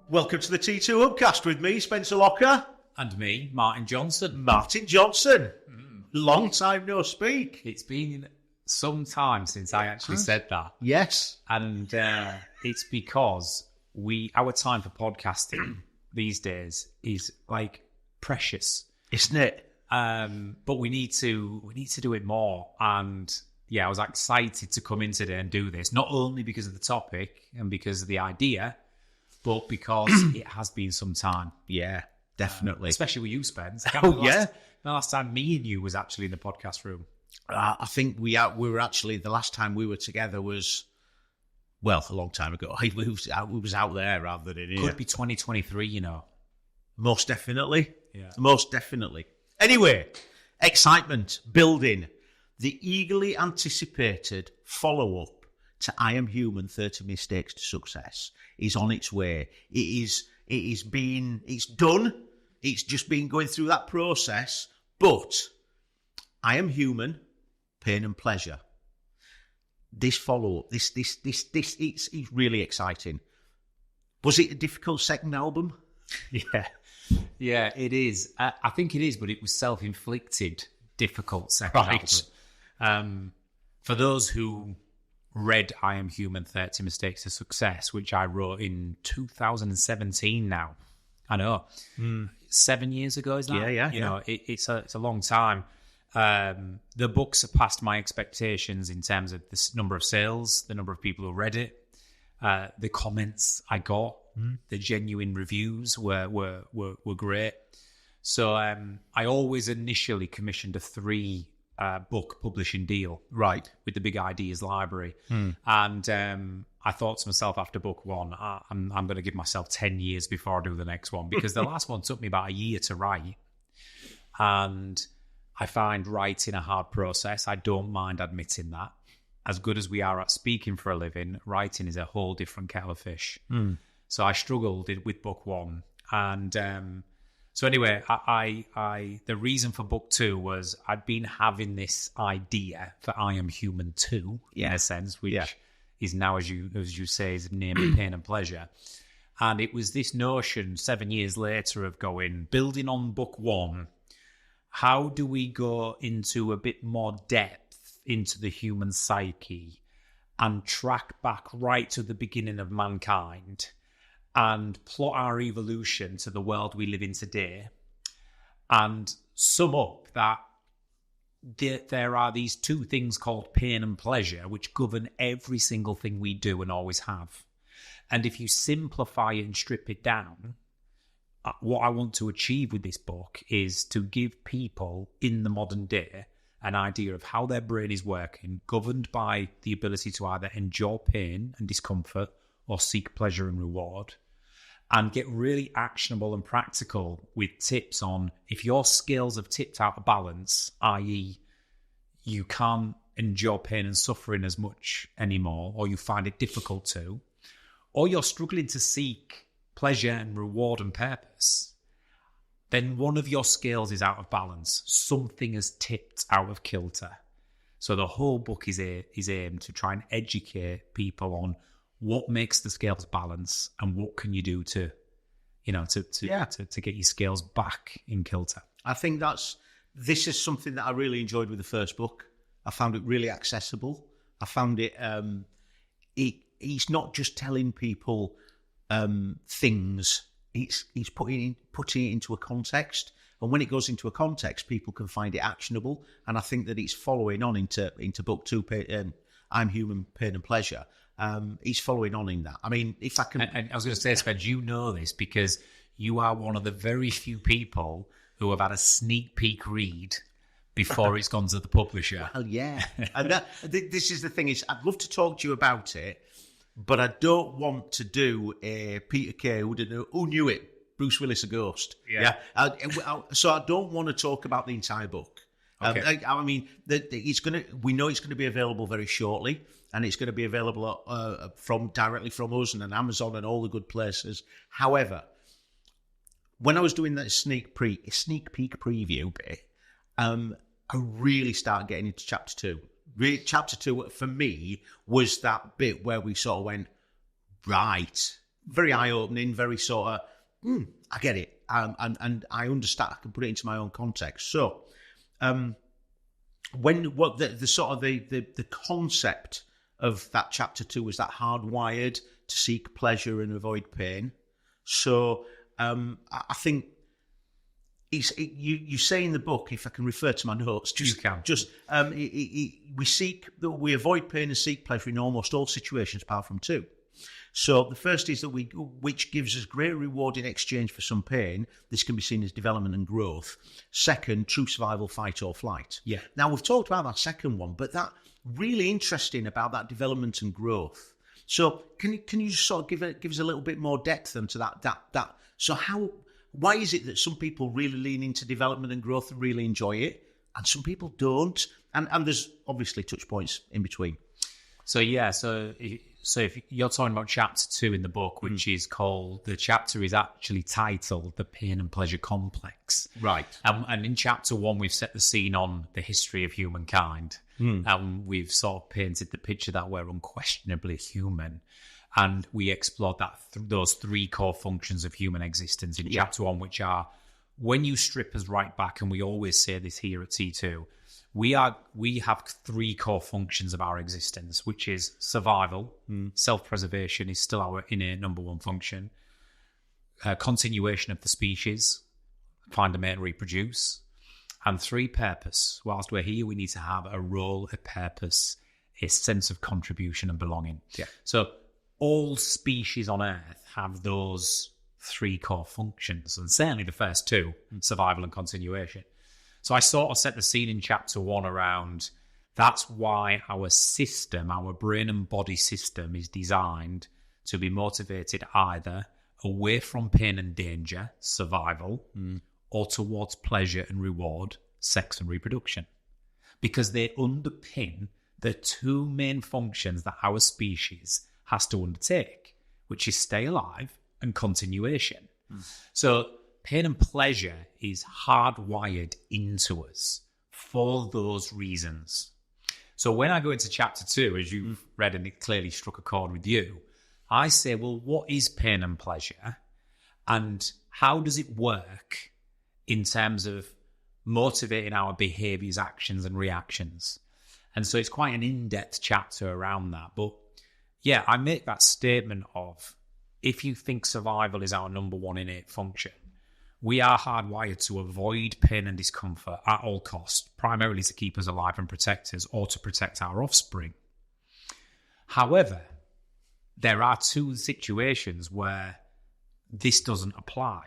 Welcome to the T2 Upcast with me, Spencer Locker. And me, Martin Johnson. Martin Johnson. Long time no speak. It's been some time since I actually said that. Yes. And it's because our time for podcasting these days is like precious. Isn't it? But we need to do it more. And yeah, I was excited to come in today and do this, not only because of the topic and because of the idea, but because it has been some time. Yeah, definitely. Especially with you, Spence. Yeah. The last time me and you was actually in the podcast room. I think we were actually, the last time we were together was, well, a long time ago. We was out there rather than in here. Could be 2023, you know. Most definitely. Yeah. Most definitely. Anyway, excitement, building. The eagerly anticipated follow-up to I Am Human, 30 Mistakes to Success is on its way. It's done. It's just been going through that process. But I Am Human, Pain and Pleasure. This follow-up, it's really exciting. Was it a difficult second album? Yeah, it is. I think it is, but it was self-inflicted, difficult second album. For those who read I Am Human, 30 Mistakes to Success, which I wrote in 2017 now. I know. 7 years ago, is that? Yeah. You know, it's a long time. The book surpassed my expectations in terms of the number of sales, the number of people who read it, the comments I got, the genuine reviews were great. So I always initially commissioned a 3 book publishing deal, right, with the Big Ideas Library, and I thought to myself after book 1, I'm going to give myself 10 years before I do the next one, because the last one took me about a year to write, and I find writing a hard process. I don't mind admitting that. As good as we are at speaking for a living, writing is a whole different kettle of fish. So I struggled with book 1, and so anyway, I the reason for book 2 was I'd been having this idea for I Am Human 2, in a sense, which is now, as you say, is named Pain and Pleasure. And it was this notion 7 years later of building on book 1, how do we go into a bit more depth into the human psyche and track back right to the beginning of mankind and plot our evolution to the world we live in today, and sum up that there are these 2 things called pain and pleasure which govern every single thing we do and always have. And if you simplify and strip it down, what I want to achieve with this book is to give people in the modern day an idea of how their brain is working, governed by the ability to either endure pain and discomfort or seek pleasure and reward, and get really actionable and practical with tips on if your scales have tipped out of balance, i.e. you can't endure pain and suffering as much anymore, or you find it difficult to, or you're struggling to seek pleasure and reward and purpose, then one of your scales is out of balance. Something has tipped out of kilter. So the whole book is aimed to try and educate people on what makes the scales balance and what can you do to get your scales back in kilter. I think this is something that I really enjoyed with the first book. I found it really accessible. I found it, he's not just telling people things, he's putting it into a context. And when it goes into a context, people can find it actionable. And I think that it's following on into book 2, I'm Human, Pain and Pleasure. He's following on in that. I mean, if I can... And I was going to say, Spence, you know this because you are one of the very few people who have had a sneak peek read before it's gone to the publisher. Well, yeah. And this is the thing, is I'd love to talk to you about it, but I don't want to do a Peter Kay, who knew it, Bruce Willis, a ghost. Yeah. So I don't want to talk about the entire book. Okay. I mean, we know it's going to be available very shortly, and it's going to be available directly from us and on Amazon and all the good places. However, when I was doing that sneak peek preview bit, I really started getting into chapter 2 chapter 2 for me was that bit where we sort of went, right, very eye-opening, very sort of, I get it, and I understand. I can put it into my own context. So, the concept of that chapter 2 was that hardwired to seek pleasure and avoid pain. So, I think you say in the book, if I can refer to my notes, we avoid pain and seek pleasure in almost all situations apart from 2. So the first is that which gives us great reward in exchange for some pain. This can be seen as development and growth. Second, true survival, fight or flight. Yeah. Now we've talked about that second one, but that really interesting about that development and growth. So can you sort of give us a little bit more depth into that? So why is it that some people really lean into development and growth and really enjoy it, and some people don't? And there's obviously touch points in between. So if you're talking about chapter 2 in the book, which is called, the chapter is actually titled The Pain and Pleasure Complex. Right. And in chapter 1, we've set the scene on the history of humankind. And we've sort of painted the picture that we're unquestionably human. And we explored those 3 core functions of human existence in chapter 1, which are, when you strip us right back, and we always say this here at T2, we have 3 core functions of our existence, which is survival. Self-preservation is still our innate number 1 function. Continuation of the species, find a mate and reproduce. And 3, purpose. Whilst we're here, we need to have a role, a purpose, a sense of contribution and belonging. Yeah. So all species on Earth have those 3 core functions, and certainly the first 2, survival and continuation. So I sort of set the scene in chapter 1 around, that's why our system, our brain and body system, is designed to be motivated either away from pain and danger, survival, or towards pleasure and reward, sex and reproduction. Because they underpin the 2 main functions that our species has to undertake, which is stay alive and continuation. So pain and pleasure is hardwired into us for those reasons. So when I go into chapter 2, as you've read and it clearly struck a chord with you, I say, well, what is pain and pleasure? And how does it work in terms of motivating our behaviors, actions, and reactions? And so it's quite an in-depth chapter around that. But yeah, I make that statement of, if you think survival is our number 1 innate function, we are hardwired to avoid pain and discomfort at all costs, primarily to keep us alive and protect us, or to protect our offspring. However, there are 2 situations where this doesn't apply.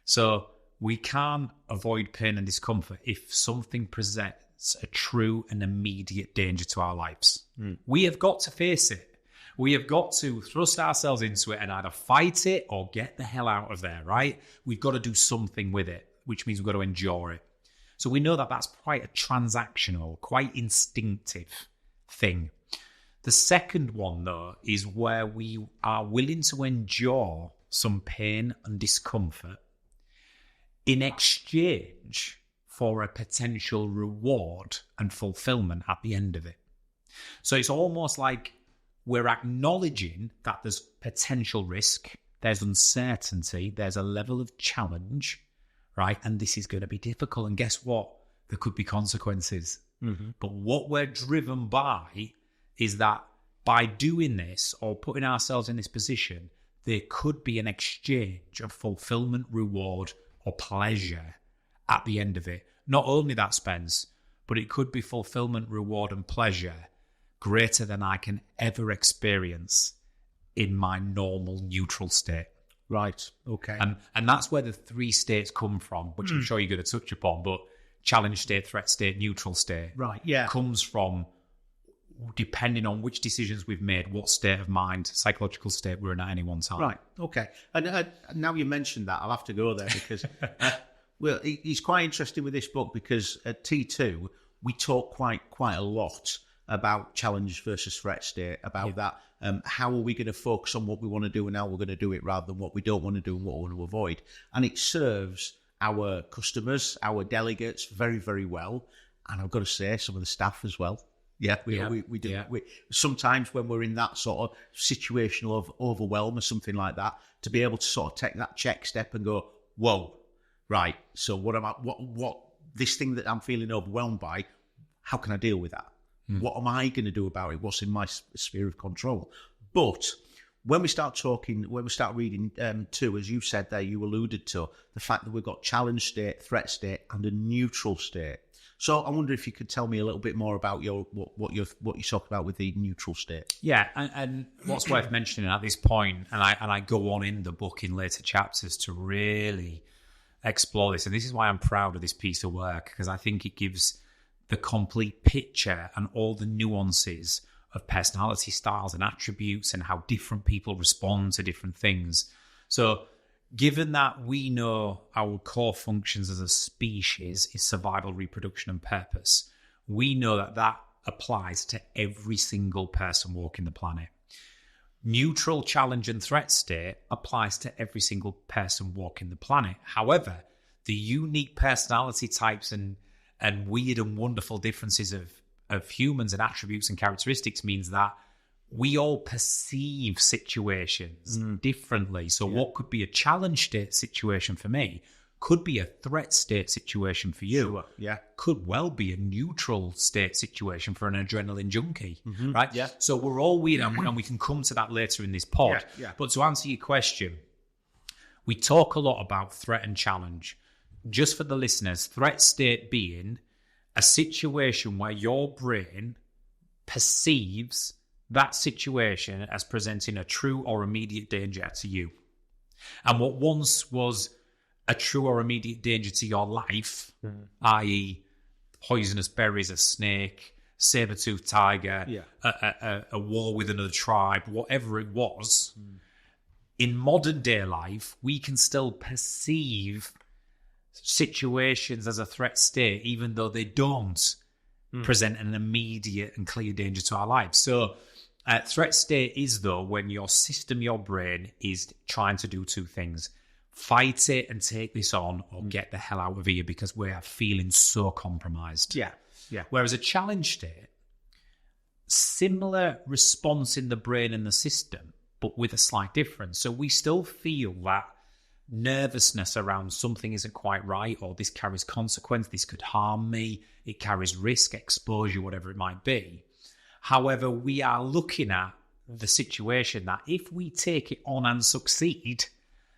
So we can't avoid pain and discomfort if something presents a true and immediate danger to our lives. We have got to face it. We have got to thrust ourselves into it and either fight it or get the hell out of there, right? We've got to do something with it, which means we've got to endure it. So we know that that's quite a transactional, quite instinctive thing. The second one, though, is where we are willing to endure some pain and discomfort in exchange for a potential reward and fulfillment at the end of it. So it's almost like we're acknowledging that there's potential risk, there's uncertainty, there's a level of challenge, right? And this is going to be difficult. And guess what? There could be consequences. But what we're driven by is that by doing this or putting ourselves in this position, there could be an exchange of fulfillment, reward, or pleasure at the end of it. Not only that, Spence, but it could be fulfillment, reward, and pleasure greater than I can ever experience in my normal neutral state. Right. Okay. And that's where the 3 states come from, which I'm sure you're going to touch upon, but challenge state, threat state, neutral state. Right. Yeah. Comes from, depending on which decisions we've made, what state of mind, psychological state we're in at any one time. Right. Okay. And now you mentioned that, I'll have to go there because, well, it's quite interesting with this book because at T2, we talk quite a lot about challenge versus threat state, about that. How are we going to focus on what we want to do and how we're going to do it rather than what we don't want to do and what we want to avoid? And it serves our customers, our delegates very, very well. And I've got to say, some of the staff as well. Yeah, we do. Yeah. Sometimes when we're in that sort of situation of overwhelm or something like that, to be able to sort of take that check step and go, whoa, right. So what am I? What this thing that I'm feeling overwhelmed by? How can I deal with that? What am I going to do about it? What's in my sphere of control? But when we start reading too, as you said there, you alluded to the fact that we've got challenge state, threat state, and a neutral state. So I wonder if you could tell me a little bit more about what you talk about with the neutral state. Yeah, and what's worth mentioning at this point, and I go on in the book in later chapters to really explore this, and this is why I'm proud of this piece of work, because I think it gives the complete picture and all the nuances of personality styles and attributes and how different people respond to different things. So given that we know our core functions as a species is survival, reproduction, and purpose, we know that that applies to every single person walking the planet. Neutral, challenge, and threat state applies to every single person walking the planet. However, the unique personality types and weird and wonderful differences of humans and attributes and characteristics means that we all perceive situations differently. So what could be a challenge state situation for me could be a threat state situation for you. Sure. Yeah. Could well be a neutral state situation for an adrenaline junkie, right? Yeah. So we're all weird, and we can come to that later in this pod. Yeah. But to answer your question, we talk a lot about threat and challenge. Just for the listeners, threat state being a situation where your brain perceives that situation as presenting a true or immediate danger to you. And what once was a true or immediate danger to your life, i.e. poisonous berries, a snake, saber-toothed tiger, a war with another tribe, whatever it was, in modern day life, we can still perceive situations as a threat state, even though they don't present an immediate and clear danger to our lives. So threat state is, though, when your system, your brain, is trying to do two things: fight it and take this on, or get the hell out of here because we are feeling so compromised. Yeah. Whereas a challenge state, similar response in the brain and the system, but with a slight difference. So we still feel that nervousness around something isn't quite right, or this carries consequence, this could harm me, it carries risk, exposure, whatever it might be. However, we are looking at the situation that if we take it on and succeed,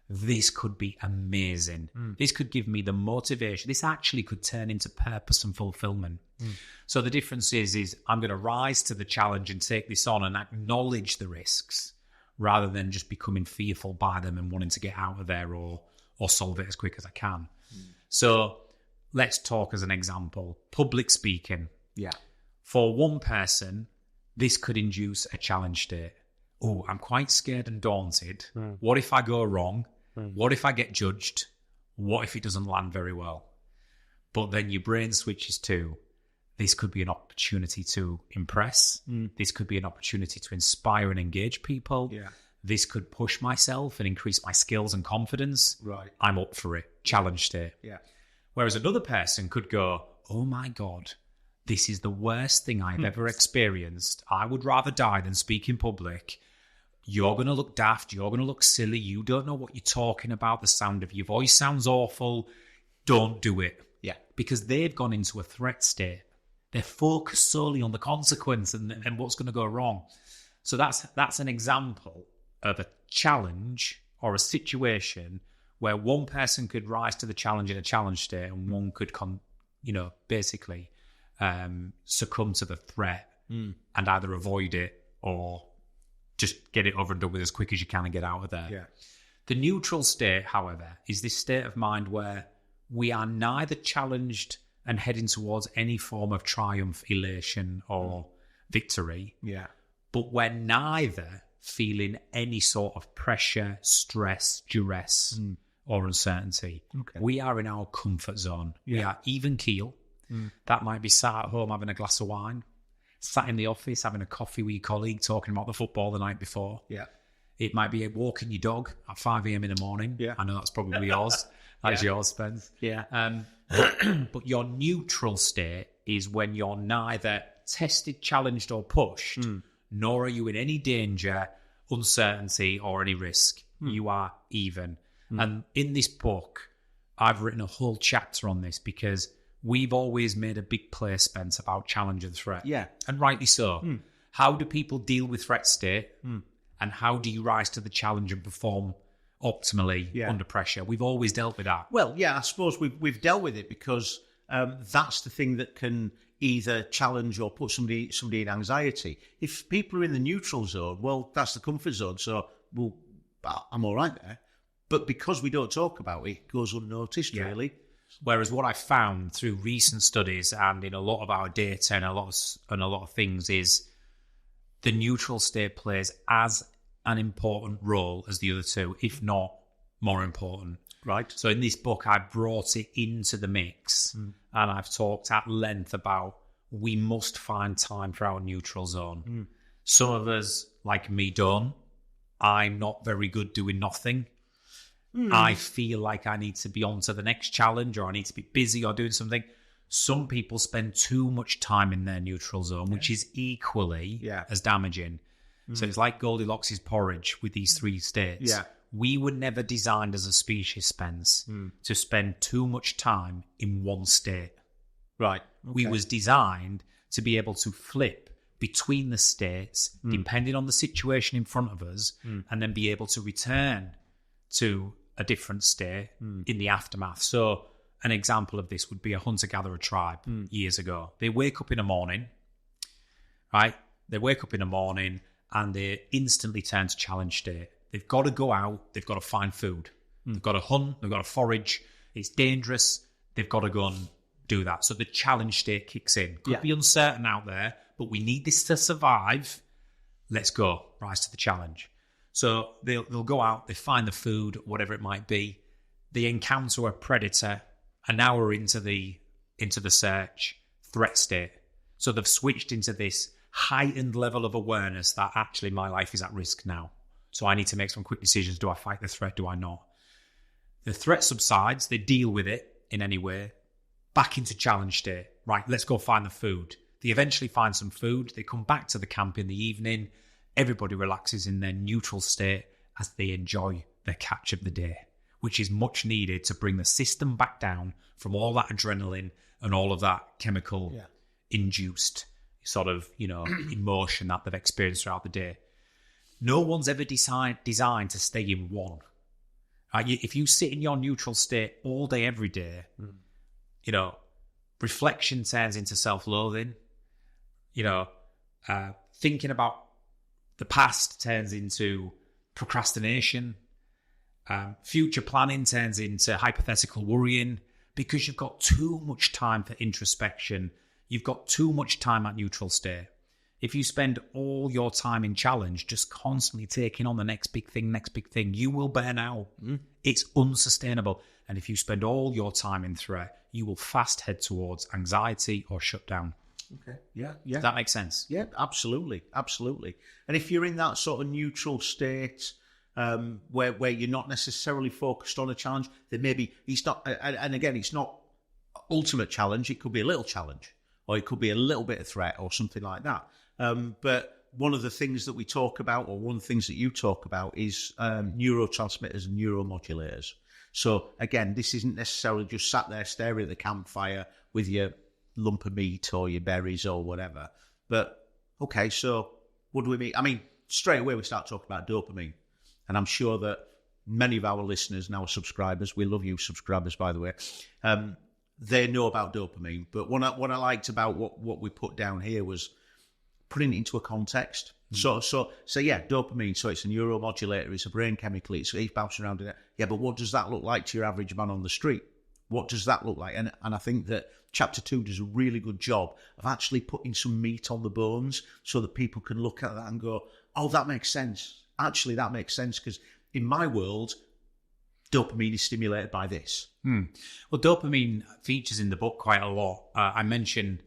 this could be amazing. This could give me the motivation. This actually could turn into purpose and fulfillment. So the difference is I'm going to rise to the challenge and take this on and acknowledge the risks, rather than just becoming fearful by them and wanting to get out of there or solve it as quick as I can. So let's talk as an example. Public speaking. Yeah. For one person, this could induce a challenge state. Oh, I'm quite scared and daunted. What if I go wrong? What if I get judged? What if it doesn't land very well? But then your brain switches to, this could be an opportunity to impress. This could be an opportunity to inspire and engage people. Yeah. This could push myself and increase my skills and confidence. Right. I'm up for it. Challenge state. Yeah. Whereas another person could go, oh my God, this is the worst thing I've ever experienced. I would rather die than speak in public. You're going to look daft. You're going to look silly. You don't know what you're talking about. The sound of your voice sounds awful. Don't do it. Yeah. Because they've gone into a threat state. They're focused solely on the consequence and what's going to go wrong. So that's an example of a challenge or a situation where one person could rise to the challenge in a challenge state, and one could, basically succumb to the threat and either avoid it or just get it over and done with as quick as you can and get out of there. Yeah. The neutral state, however, is this state of mind where we are neither challenged and heading towards any form of triumph, elation, or victory. Yeah. But we're neither feeling any sort of pressure, stress, duress, or uncertainty. Okay. We are in our comfort zone. Yeah. We are even keel. That might be sat at home having a glass of wine, sat in the office having a coffee with your colleague talking about the football the night before. Yeah. It might be walking your dog at 5 a.m. in the morning. Yeah. I know that's probably yours. That's yours, Spence. Yeah. But your neutral state is when you're neither tested, challenged, or pushed, nor are you in any danger, uncertainty, or any risk. You are even. And in this book, I've written a whole chapter on this because we've always made a big play, Spence, about challenge and threat. Yeah. And rightly so. How do people deal with threat state? And how do you rise to the challenge and perform optimally under pressure? We've always dealt with that. Well, yeah, I suppose we've dealt with it because that's the thing that can either challenge or put somebody in anxiety. If people are in the neutral zone, well, that's the comfort zone. So, I'm all right there. But because we don't talk about it, it goes unnoticed, really. Whereas what I found through recent studies and in a lot of our data and a lot of things is the neutral state plays as an important role as the other two, if not more important. Right. So in this book, I brought it into the mix and I've talked at length about we must find time for our neutral zone. Some of us, like me, don't. I'm not very good doing nothing. I feel like I need to be on to the next challenge or I need to be busy or doing something. Some people spend too much time in their neutral zone, which is equally as damaging. So it's like Goldilocks' porridge with these three states. Yeah. We were never designed as a species, Spence, to spend too much time in one state. Right. Okay. We was designed to be able to flip between the states, depending on the situation in front of us, and then be able to return to a different state in the aftermath. So an example of this would be a hunter-gatherer tribe years ago. They wake up in the morning, right? They wake up in the morning and they instantly turn to challenge state. They've got to go out. They've got to find food. They've got to hunt. They've got to forage. It's dangerous. They've got to go and do that. So the challenge state kicks in. Could be uncertain out there, but we need this to survive. Let's go. Rise to the challenge. So they'll go out, they find the food, whatever it might be. They encounter a predator, and now we're into the search threat state. So they've switched into this heightened level of awareness that actually my life is at risk now. So I need to make some quick decisions. Do I fight the threat? Do I not? The threat subsides. They deal with it in any way. Back into challenge state. Right, let's go find the food. They eventually find some food. They come back to the camp in the evening. Everybody relaxes in their neutral state as they enjoy their catch of the day, which is much needed to bring the system back down from all that adrenaline and all of that chemical induced sort of, emotion that they've experienced throughout the day. No one's ever designed to stay in one. If you sit in your neutral state all day, every day, reflection turns into self-loathing. Thinking about the past turns into procrastination. Future planning turns into hypothetical worrying because you've got too much time for introspection. You've got too much time at neutral state. If you spend all your time in challenge, just constantly taking on the next big thing, you will burn out. It's unsustainable. And if you spend all your time in threat, you will fast head towards anxiety or shutdown. Okay. Yeah. Does that make sense? Yeah, absolutely. And if you're in that sort of neutral state where you're not necessarily focused on a challenge, then maybe it's not, and again, it's not ultimate challenge. It could be a little challenge, or it could be a little bit of threat or something like that. But one of the things that we talk about, or one of the things that you talk about, is neurotransmitters and neuromodulators. So again, this isn't necessarily just sat there staring at the campfire with your lump of meat or your berries or whatever. But okay, so what do we mean? I mean, straight away we start talking about dopamine. And I'm sure that many of our listeners and our subscribers, we love you subscribers, by the way, they know about dopamine. But what I liked about what we put down here was putting it into a context. So yeah, dopamine. So it's a neuromodulator. It's a brain chemical. It's bouncing around in it. Yeah, but what does that look like to your average man on the street? What does that look like? And I think that Chapter 2 does a really good job of actually putting some meat on the bones so that people can look at that and go, oh, that makes sense. Actually, that makes sense because in my world, dopamine is stimulated by this. Well, dopamine features in the book quite a lot. I mentioned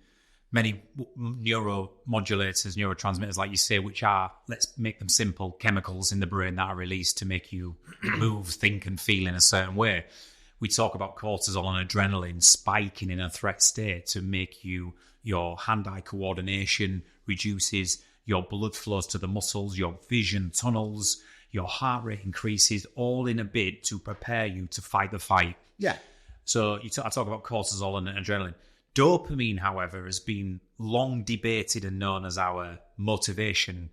many neuromodulators, neurotransmitters, like you say, which are, let's make them simple, chemicals in the brain that are released to make you move, think and feel in a certain way. We talk about cortisol and adrenaline spiking in a threat state to make your hand-eye coordination reduces, your blood flows to the muscles, your vision tunnels, your heart rate increases, all in a bid to prepare you to fight the fight. Yeah. So I talk about cortisol and adrenaline. Dopamine, however, has been long debated and known as our motivation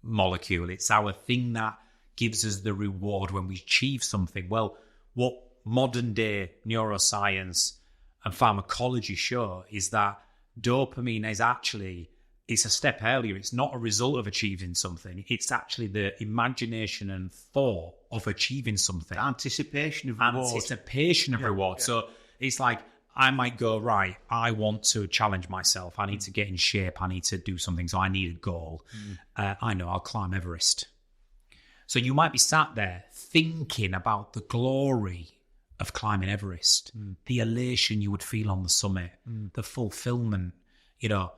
molecule. It's our thing that gives us the reward when we achieve something. Well, what modern day neuroscience and pharmacology show is that dopamine is actually, it's a step earlier. It's not a result of achieving something. It's actually the imagination and thought of achieving something. Anticipation of reward. Anticipation of reward. Yeah. So it's like, I might go, right, I want to challenge myself. I need to get in shape. I need to do something. So I need a goal. I know I'll climb Everest. So you might be sat there thinking about the glory of climbing Everest, the elation you would feel on the summit, the fulfillment. You know,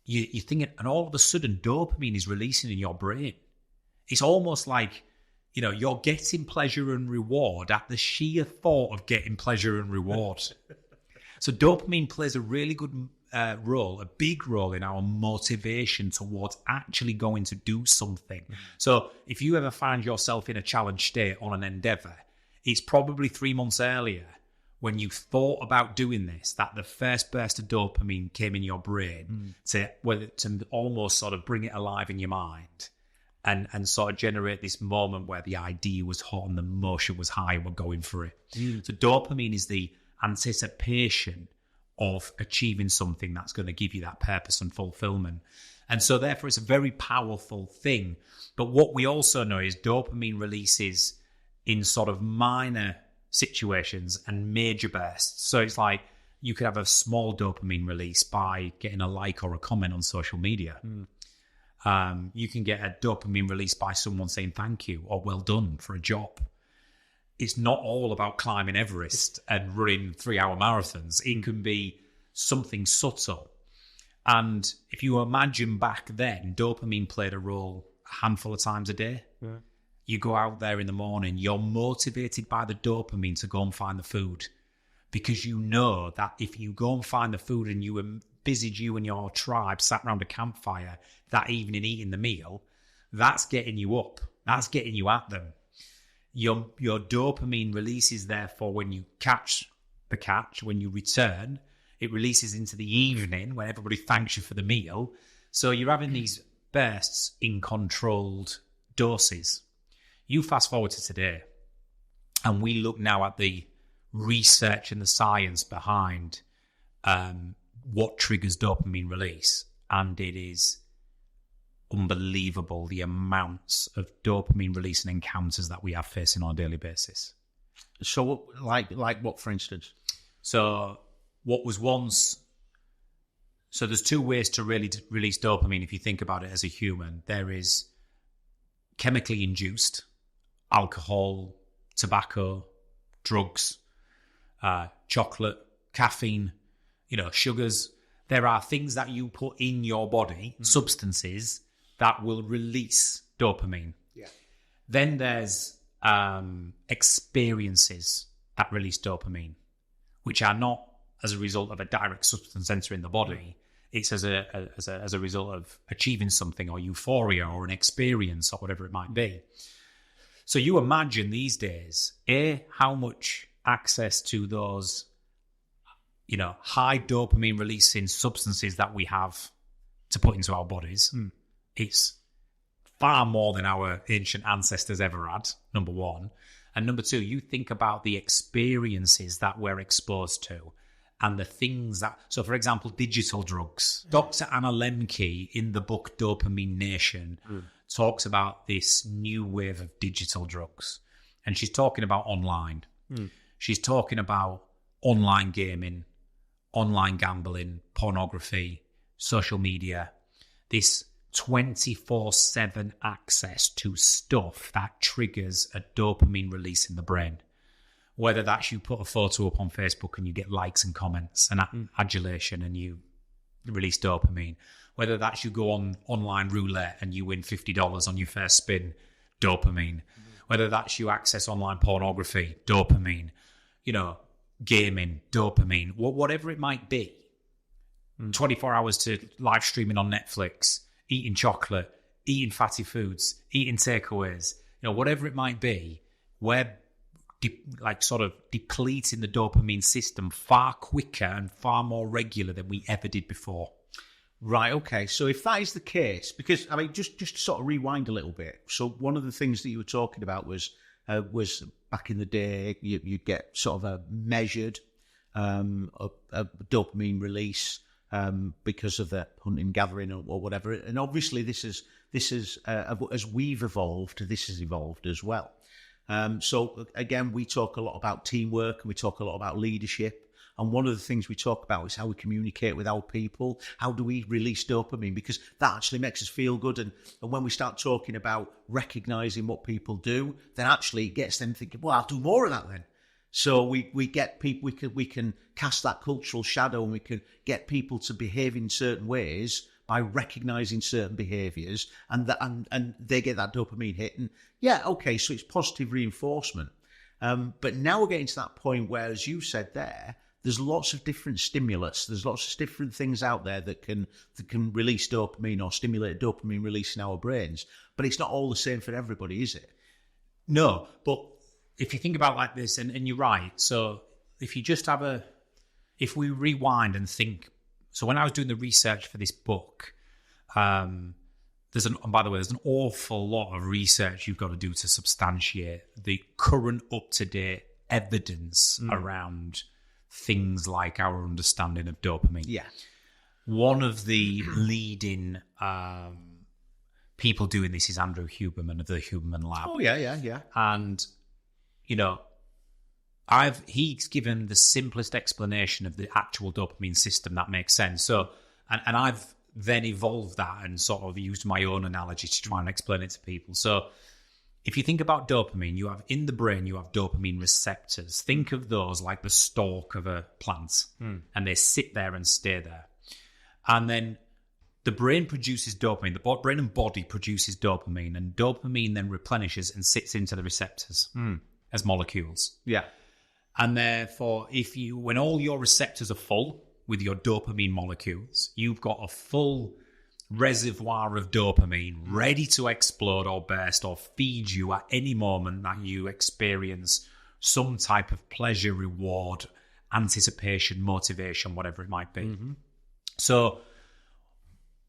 you're thinking, and all of a sudden dopamine is releasing in your brain. It's almost like, you know, you're getting pleasure and reward at the sheer thought of getting pleasure and reward. So dopamine plays a really good role, a big role in our motivation towards actually going to do something. So if you ever find yourself in a challenge state on an endeavor, it's probably 3 months earlier when you thought about doing this that the first burst of dopamine came in your brain to almost sort of bring it alive in your mind and sort of generate this moment where the idea was hot and the motion was high and we're going for it. So dopamine is the anticipation of achieving something that's going to give you that purpose and fulfillment. And so therefore it's a very powerful thing. But what we also know is dopamine releases in sort of minor situations and major bursts. So it's like you could have a small dopamine release by getting a like or a comment on social media. You can get a dopamine release by someone saying thank you or well done for a job. It's not all about climbing Everest and running 3-hour marathons. It can be something subtle. And if you imagine back then, dopamine played a role a handful of times a day. Yeah. You go out there in the morning, you're motivated by the dopamine to go and find the food because you know that if you go and find the food and you envisage you and your tribe sat around a campfire that evening eating the meal, that's getting you up. That's getting you at them. Your dopamine releases, therefore, when you catch the catch, when you return, it releases into the evening when everybody thanks you for the meal. So you're having these bursts in controlled doses. You fast forward to today, and we look now at the research and the science behind what triggers dopamine release, and it is unbelievable the amounts of dopamine release and encounters that we are facing on a daily basis. So like what, for instance? So what was once... So there's two ways to really release dopamine if you think about it as a human. There is chemically induced, alcohol, tobacco, drugs, chocolate, caffeine, sugars. There are things that you put in your body, substances, that will release dopamine. Yeah. Then there's experiences that release dopamine, which are not as a result of a direct substance entering the body. It's as a result of achieving something or euphoria or an experience or whatever it might be. So you imagine these days, how much access to those, high dopamine releasing substances that we have to put into our bodies. It's far more than our ancient ancestors ever had, number one. And number two, you think about the experiences that we're exposed to and the things that... So, for example, digital drugs. Dr. Anna Lemke, in the book Dopamine Nation, talks about this new wave of digital drugs. And she's talking about online. She's talking about online gaming, online gambling, pornography, social media, this 24/7 access to stuff that triggers a dopamine release in the brain. Whether that's you put a photo up on Facebook and you get likes and comments and adulation and you release dopamine. Whether that's you go on online roulette and you win $50 on your first spin, dopamine. Whether that's you access online pornography, dopamine. gaming, dopamine, whatever it might be. 24 hours to live streaming on Netflix, eating chocolate, eating fatty foods, eating takeaways, whatever it might be, we're sort of depleting the dopamine system far quicker and far more regular than we ever did before. Right, okay. So if that is the case, because, just to sort of rewind a little bit. So one of the things that you were talking about was back in the day, you'd get sort of a measured a dopamine release because of the hunting, gathering or whatever. And obviously this is as we've evolved, this has evolved as well. So again, we talk a lot about teamwork and we talk a lot about leadership. And one of the things we talk about is how we communicate with our people. How do we release dopamine? Because that actually makes us feel good. And when we start talking about recognizing what people do, then actually it gets them thinking, well, I'll do more of that then. So we get people, we can cast that cultural shadow and we can get people to behave in certain ways by recognizing certain behaviors, and they get that dopamine hit. And yeah, okay, so it's positive reinforcement. But now we're getting to that point where, as you said there's lots of different stimulus. There's lots of different things out there that can release dopamine or stimulate dopamine release in our brains. But it's not all the same for everybody, is it? No, but if you think about like this, and you're right. So if you just if we rewind and think, so when I was doing the research for this book, and by the way, there's an awful lot of research you've got to do to substantiate the current up-to-date evidence around things like our understanding of dopamine. Yeah. One of the leading people doing this is Andrew Huberman of the Huberman Lab. Oh, yeah. And, he's given the simplest explanation of the actual dopamine system that makes sense. So, and I've then evolved that and sort of used my own analogy to try and explain it to people. So, if you think about dopamine, you have in the brain, you have dopamine receptors. Think of those like the stalk of a plant, and they sit there and stay there. And then the brain produces dopamine. The brain and body produces dopamine, and dopamine then replenishes and sits into the receptors as molecules. Yeah. And therefore, when all your receptors are full with your dopamine molecules, you've got a full reservoir of dopamine ready to explode or burst or feed you at any moment that you experience some type of pleasure, reward, anticipation, motivation, whatever it might be. Mm-hmm. So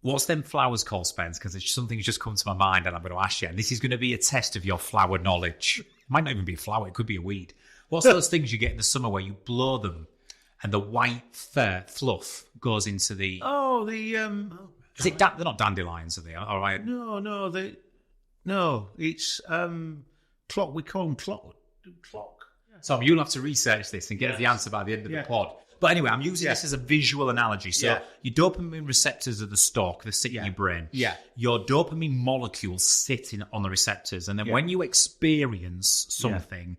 what's them flowers called, Spence? Because something's just come to my mind and I'm going to ask you, and this is going to be a test of your flower knowledge. It might not even be a flower, it could be a weed. What's those things you get in the summer where you blow them and the white fur fluff goes into the... Oh, Is it they're not dandelions, are they? All right. No, it's clock. We call them clock. So you'll have to research this and get us the answer by the end of the pod. But anyway, I'm using this as a visual analogy. So your dopamine receptors are the stalk, they sit in your brain. Yeah. Your dopamine molecules sit on the receptors. And then when you experience something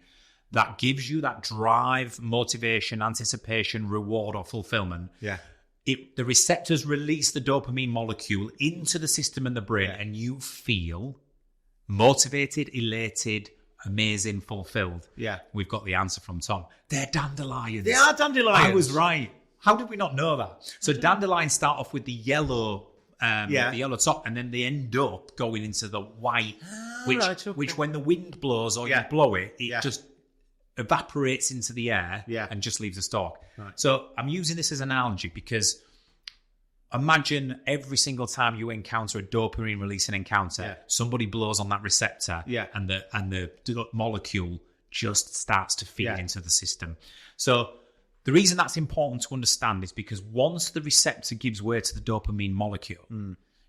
that gives you that drive, motivation, anticipation, reward, or fulfillment, the receptors release the dopamine molecule into the system and the brain, and you feel motivated, elated, amazing, fulfilled. Yeah. We've got the answer from Tom. They're dandelions. They are dandelions. I was right. How did we not know that? So dandelions start off with the yellow, the yellow top, and then they end up going into the white, which when the wind blows or you blow it, it just evaporates into the air and just leaves a stalk. Right. So I'm using this as an analogy because imagine every single time you encounter a dopamine releasing encounter, somebody blows on that receptor and the molecule just starts to feed into the system. So the reason that's important to understand is because once the receptor gives way to the dopamine molecule,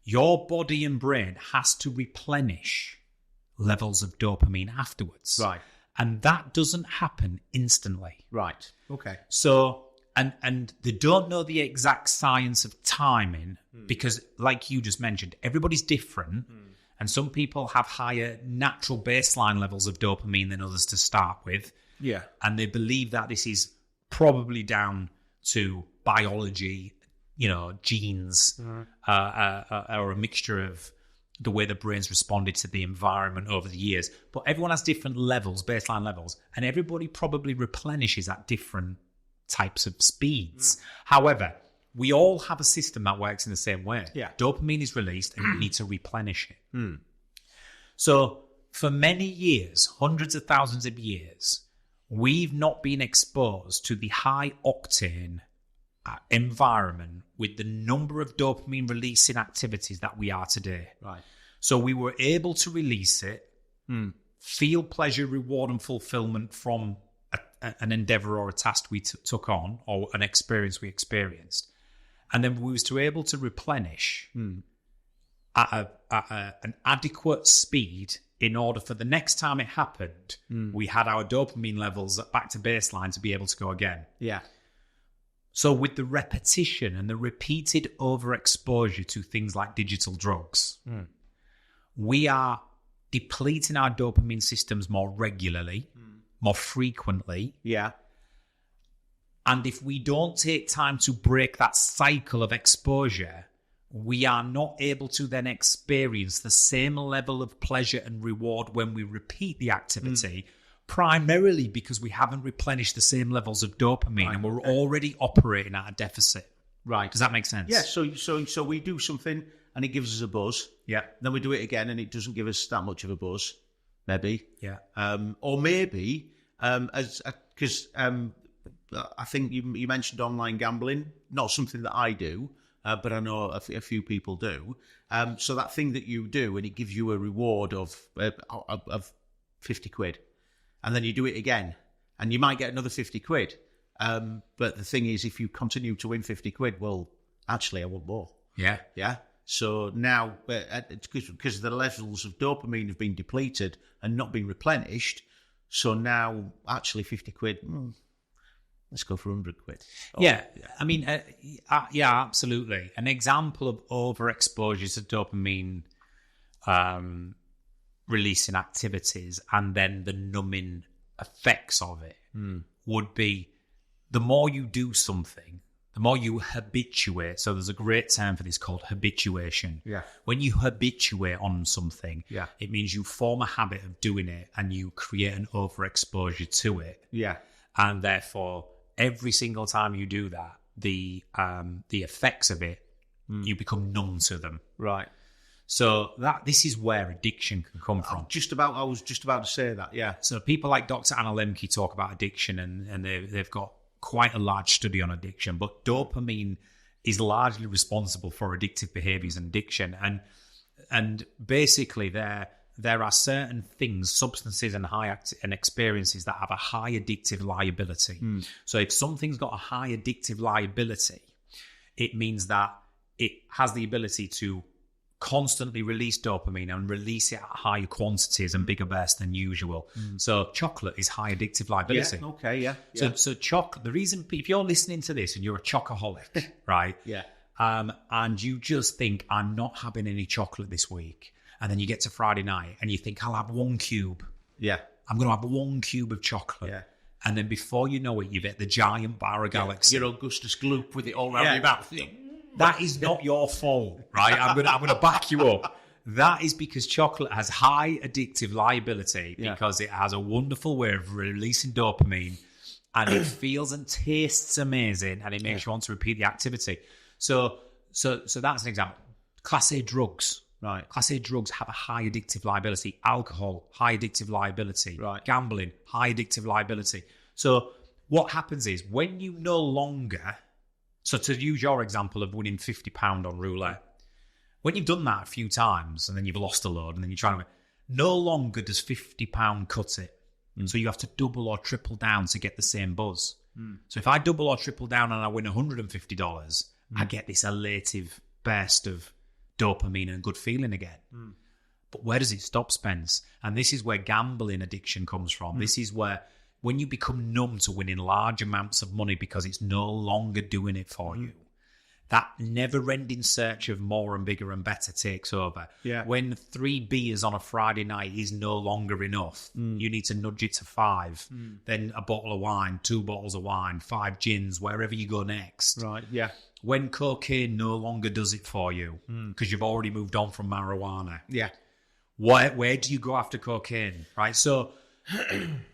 your body and brain has to replenish levels of dopamine afterwards. Right. And that doesn't happen instantly. Right. Okay. So, and they don't know the exact science of timing because, like you just mentioned, everybody's different. And some people have higher natural baseline levels of dopamine than others to start with. Yeah. And they believe that this is probably down to biology, genes, or a mixture of the way the brain's responded to the environment over the years. But everyone has different levels, baseline levels, and everybody probably replenishes at different types of speeds. However, we all have a system that works in the same way. Yeah. Dopamine is released and you need to replenish it. So for many years, hundreds of thousands of years, we've not been exposed to the high octane environment with the number of dopamine releasing activities that we are today. Right. So we were able to release it, feel pleasure, reward, and fulfillment from an endeavor or a task we took on, or an experience we experienced, and then we was to able to replenish at an adequate speed in order for the next time it happened, we had our dopamine levels back to baseline to be able to go again. Yeah. So with the repetition and the repeated overexposure to things like digital drugs, we are depleting our dopamine systems more regularly, more frequently. Yeah. And if we don't take time to break that cycle of exposure, we are not able to then experience the same level of pleasure and reward when we repeat the activity, primarily because we haven't replenished the same levels of dopamine and we're already operating at a deficit. Right. Does that make sense? Yeah, so we do something and it gives us a buzz. Yeah. Then we do it again and it doesn't give us that much of a buzz, maybe. Yeah. Or maybe, because I think you mentioned online gambling, not something that I do, but I know a few people do. So that thing that you do and it gives you a reward of 50 quid. And then you do it again and you might get another 50 quid. But the thing is, if you continue to win 50 quid, well, actually, I want more. Yeah. Yeah. So now, because the levels of dopamine have been depleted and not been replenished, so now actually 50 quid, let's go for 100 quid. Yeah. I mean, yeah, absolutely. An example of overexposure to dopamine releasing activities and then the numbing effects of it would be the more you do something, the more you habituate. So there's a great term for this called habituation. Yeah. When you habituate on something, Yeah. it means you form a habit of doing it and you create an overexposure to it. Yeah. And therefore, every single time you do that, the effects of it, you become numb to them. Right. So this is where addiction can come from. I was just about to say that, yeah. So people like Dr. Anna Lemke talk about addiction, and they've got quite a large study on addiction. But dopamine is largely responsible for addictive behaviors and addiction. And basically, there are certain things, substances and and experiences that have a high addictive liability. So if something's got a high addictive liability, it means that it has the ability to constantly release dopamine and release it at higher quantities and bigger bursts than usual. So chocolate is high addictive liability. Yeah, okay, yeah. So chocolate, the reason, if you're listening to this and you're a chocoholic, right? Yeah. And you just think, I'm not having any chocolate this week. And then you get to Friday night and you think, I'll have one cube. Yeah. I'm going to have one cube of chocolate. Yeah. And then before you know it, you've hit the giant bar of Galaxy. You're Augustus Gloop with it all around your mouth. That is not your fault, right? I'm gonna back you up. That is because chocolate has high addictive liability because it has a wonderful way of releasing dopamine, and it feels and tastes amazing, and it makes you want to repeat the activity. So that's an example. Class A drugs, right? Class A drugs have a high addictive liability. Alcohol, high addictive liability. Right. Gambling, high addictive liability. So what happens is when you no longer... So to use your example of winning £50 on roulette, when you've done that a few times and then you've lost a load and then you're trying to win, no longer does £50 cut it. So you have to double or triple down to get the same buzz. So if I double or triple down and I win $150, I get this elative burst of dopamine and good feeling again. But where does it stop, Spence? And this is where gambling addiction comes from. This is where... when you become numb to winning large amounts of money because it's no longer doing it for you, that never-ending search of more and bigger and better takes over. Yeah. When 3 beers on a Friday night is no longer enough, you need to nudge it to 5. Then a bottle of wine, 2 bottles of wine, 5 gins, wherever you go next. Right, yeah. When cocaine no longer does it for you, because you've already moved on from marijuana. Yeah. Where do you go after cocaine, right? So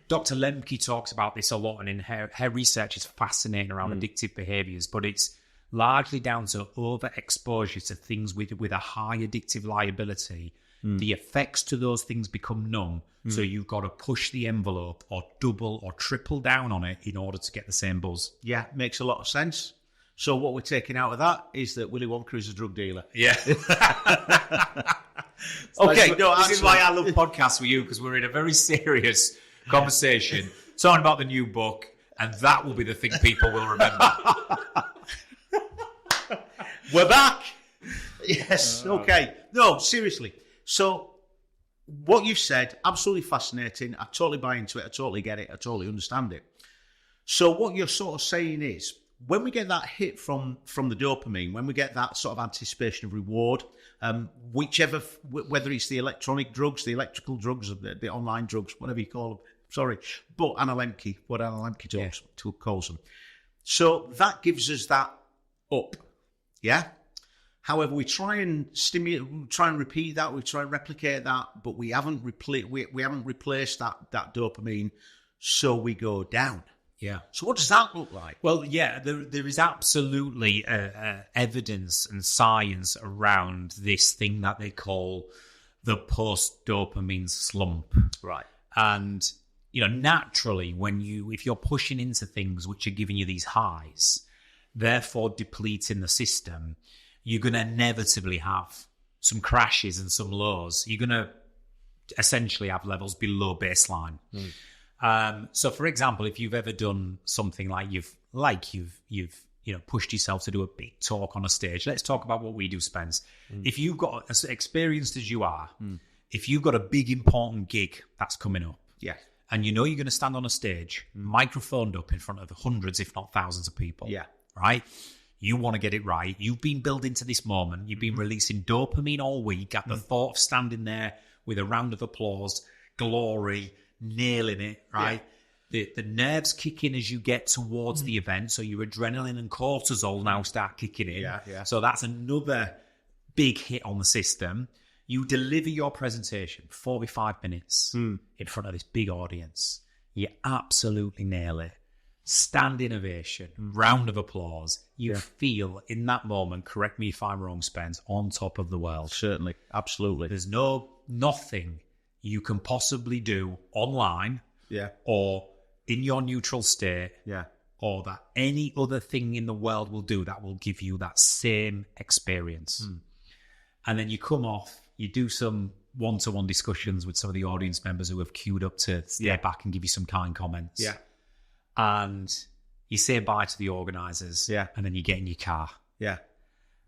Dr. Lemke talks about this a lot, and in her research is fascinating around addictive behaviors, but it's largely down to overexposure to things with a high addictive liability. The effects to those things become numb, so you've got to push the envelope or double or triple down on it in order to get the same buzz. Yeah, makes a lot of sense. So what we're taking out of that is that Willy Wonka is a drug dealer. Yeah. Okay, this is why I love podcasts with you, because we're in a very serious conversation talking about the new book, and that will be the thing people will remember. We're back. Yes. Okay. No, seriously. So what you've said, absolutely fascinating. I totally buy into it. I totally get it. I totally understand it. So what you're sort of saying is, when we get that hit from the dopamine, when we get that sort of anticipation of reward, whichever, whether it's the electronic drugs, the electrical drugs, the online drugs, whatever you call them, sorry, but Anna Lemke, what Anna Lemke calls them. So that gives us that up, yeah? However, we try and stimulate, we try and repeat that, we try and replicate that, but we haven't replaced that dopamine, so we go down. Yeah. So what does that look like? Well, yeah, there is absolutely evidence and science around this thing that they call the post-dopamine slump. Right. And, naturally, if you're pushing into things which are giving you these highs, therefore depleting the system, you're going to inevitably have some crashes and some lows. You're going to essentially have levels below baseline. So, for example, if you've ever done something like you've pushed yourself to do a big talk on a stage, let's talk about what we do, Spence. If you've got as experienced as you are, if you've got a big important gig that's coming up, yeah, and you're going to stand on a stage, microphoned up in front of hundreds, if not thousands of people, yeah, right? You want to get it right. You've been building to this moment. You've been releasing dopamine all week at the thought of standing there with a round of applause, glory, nailing it, right? Yeah. The nerves kick in as you get towards the event, so your adrenaline and cortisol now start kicking in. Yeah. So that's another big hit on the system. You deliver your presentation, 45 minutes in front of this big audience. You absolutely nail it. Standing ovation, round of applause. You feel in that moment, correct me if I'm wrong, Spence, on top of the world. Certainly, absolutely. There's nothing you can possibly do online, or in your neutral state, or that any other thing in the world will do that will give you that same experience. And then you come off, you do some one-to-one discussions with some of the audience members who have queued up to stay back and give you some kind comments. Yeah. And you say bye to the organisers, and then you get in your car. Yeah.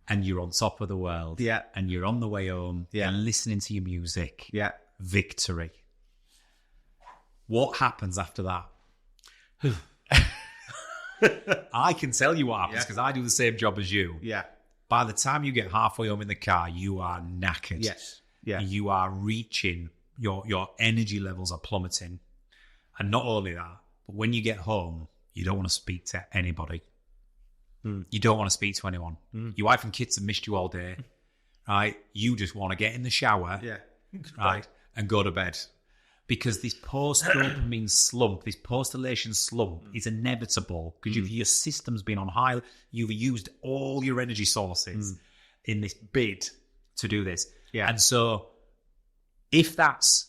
And you're on top of the world. Yeah. And you're on the way home. Yeah. And listening to your music. Yeah. Victory. What happens after that? I can tell you what happens because I do the same job as you. Yeah. By the time you get halfway home in the car, you are knackered. Yes. Yeah. You are reaching, your energy levels are plummeting. And not only that, but when you get home, you don't want to speak to anybody. You don't want to speak to anyone. Your wife and kids have missed you all day, right? You just want to get in the shower, right, and go to bed. Because this post-dopamine slump, this post-elation slump is inevitable because your system's been on high. You've used all your energy sources in this bid to do this. Yeah. And so if that's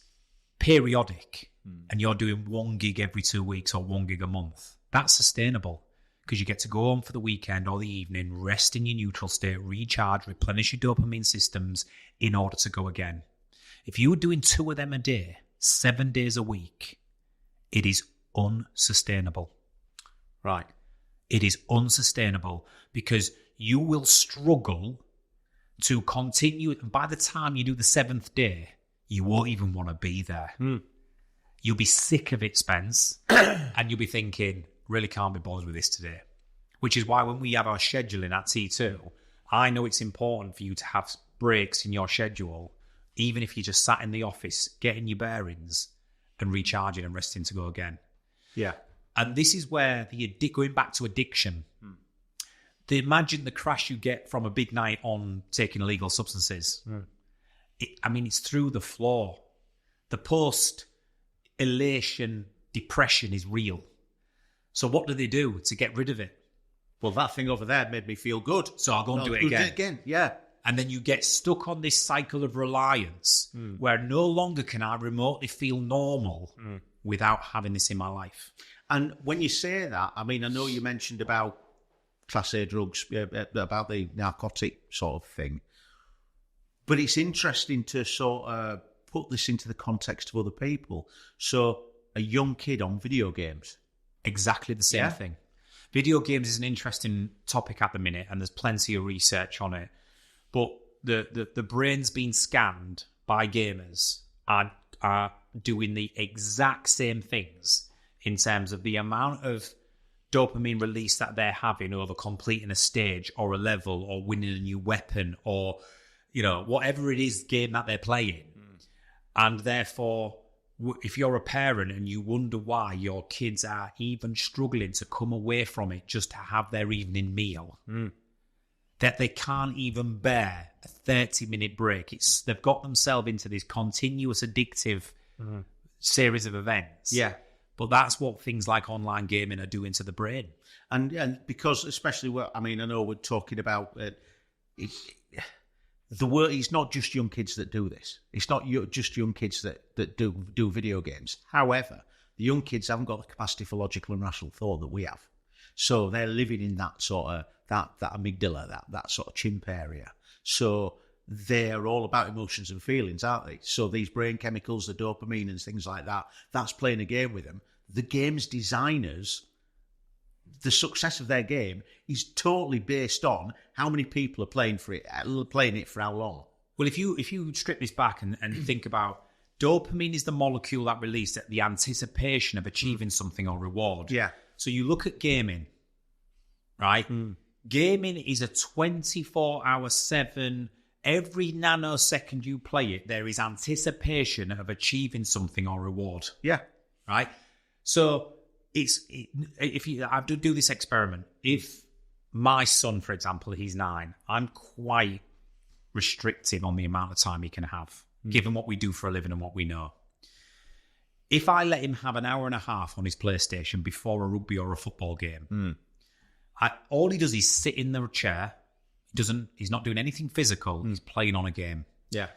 periodic and you're doing 1 gig every 2 weeks or 1 gig a month, that's sustainable because you get to go home for the weekend or the evening, rest in your neutral state, recharge, replenish your dopamine systems in order to go again. If you were doing 2 of them a day, 7 days a week, it is unsustainable. Right. It is unsustainable because you will struggle to continue. And by the time you do the 7th day, you won't even want to be there. You'll be sick of it, Spence, and you'll be thinking, really can't be bothered with this today. which is why when we have our scheduling at T2, I know it's important for you to have breaks in your schedule, even if you just sat in the office, getting your bearings and recharging and resting to go again. Yeah. And this is where going back to addiction, imagine the crash you get from a big night on taking illegal substances. It's through the floor. The post-elation depression is real. So what do they do to get rid of it? Well, that thing over there made me feel good. So I'll go and do it again. Yeah. And then you get stuck on this cycle of reliance where no longer can I remotely feel normal without having this in my life. And when you say that, I know you mentioned about Class A drugs, about the narcotic sort of thing. But it's interesting to sort of put this into the context of other people. So a young kid on video games. Exactly the same thing. Video games is an interesting topic at the minute, and there's plenty of research on it. But the brain's being scanned by gamers are doing the exact same things in terms of the amount of dopamine release that they're having over completing a stage or a level or winning a new weapon or, whatever it is game that they're playing. And therefore, if you're a parent and you wonder why your kids are even struggling to come away from it just to have their evening meal, that they can't even bear a 30-minute break. They've got themselves into this continuous addictive series of events. Yeah. But that's what things like online gaming are doing to the brain. And because especially, I know we're talking about the word. It's not just young kids that do this. It's not just young kids that do video games. However, the young kids haven't got the capacity for logical and rational thought that we have. So they're living in that sort of that amygdala, that sort of chimp area. So they're all about emotions and feelings, aren't they? So these brain chemicals, the dopamine and things like that, that's playing a game with them. The game's designers, the success of their game is totally based on how many people are playing it for how long. Well, if you strip this back and think about dopamine is the molecule that released at the anticipation of achieving something or reward. Yeah. So you look at gaming, right? Gaming is a 24/7. Every nanosecond you play it, there is anticipation of achieving something or reward. Yeah. Right? So I do this experiment. If my son, for example, he's 9, I'm quite restrictive on the amount of time he can have, given what we do for a living and what we know. If I let him have an hour and a half on his PlayStation before a rugby or a football game, all he does is sit in the chair. He's not doing anything physical. He's playing on a game. Yeah.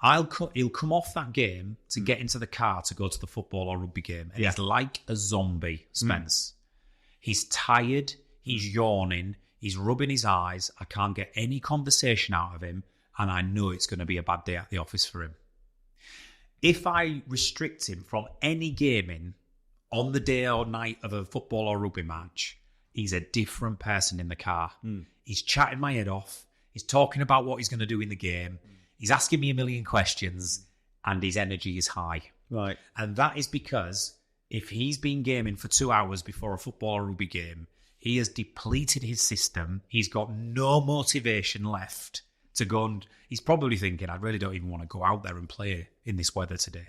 He'll come off that game to get into the car to go to the football or rugby game. And he's like a zombie, Spence. He's tired. He's yawning. He's rubbing his eyes. I can't get any conversation out of him. And I know it's going to be a bad day at the office for him. If I restrict him from any gaming on the day or night of a football or rugby match, he's a different person in the car. He's chatting my head off. He's talking about what he's going to do in the game. He's asking me a million questions, and his energy is high. Right. And that is because if he's been gaming for 2 hours before a football or rugby game, he has depleted his system. He's got no motivation left to go and... He's probably thinking, I really don't even want to go out there and play in this weather today,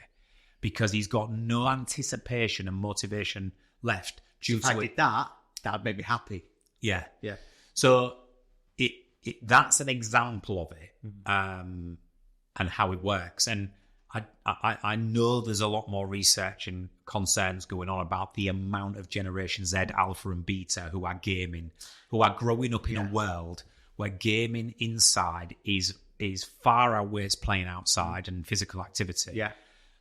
because he's got no anticipation and motivation left due if to I did that'd make me happy. Yeah. Yeah. So that's an example of it, and how it works. And I know there's a lot more research and concerns going on about the amount of Generation Z, Alpha and Beta who are gaming, who are growing up in a world where gaming inside is far outweighs playing outside and physical activity. Yeah.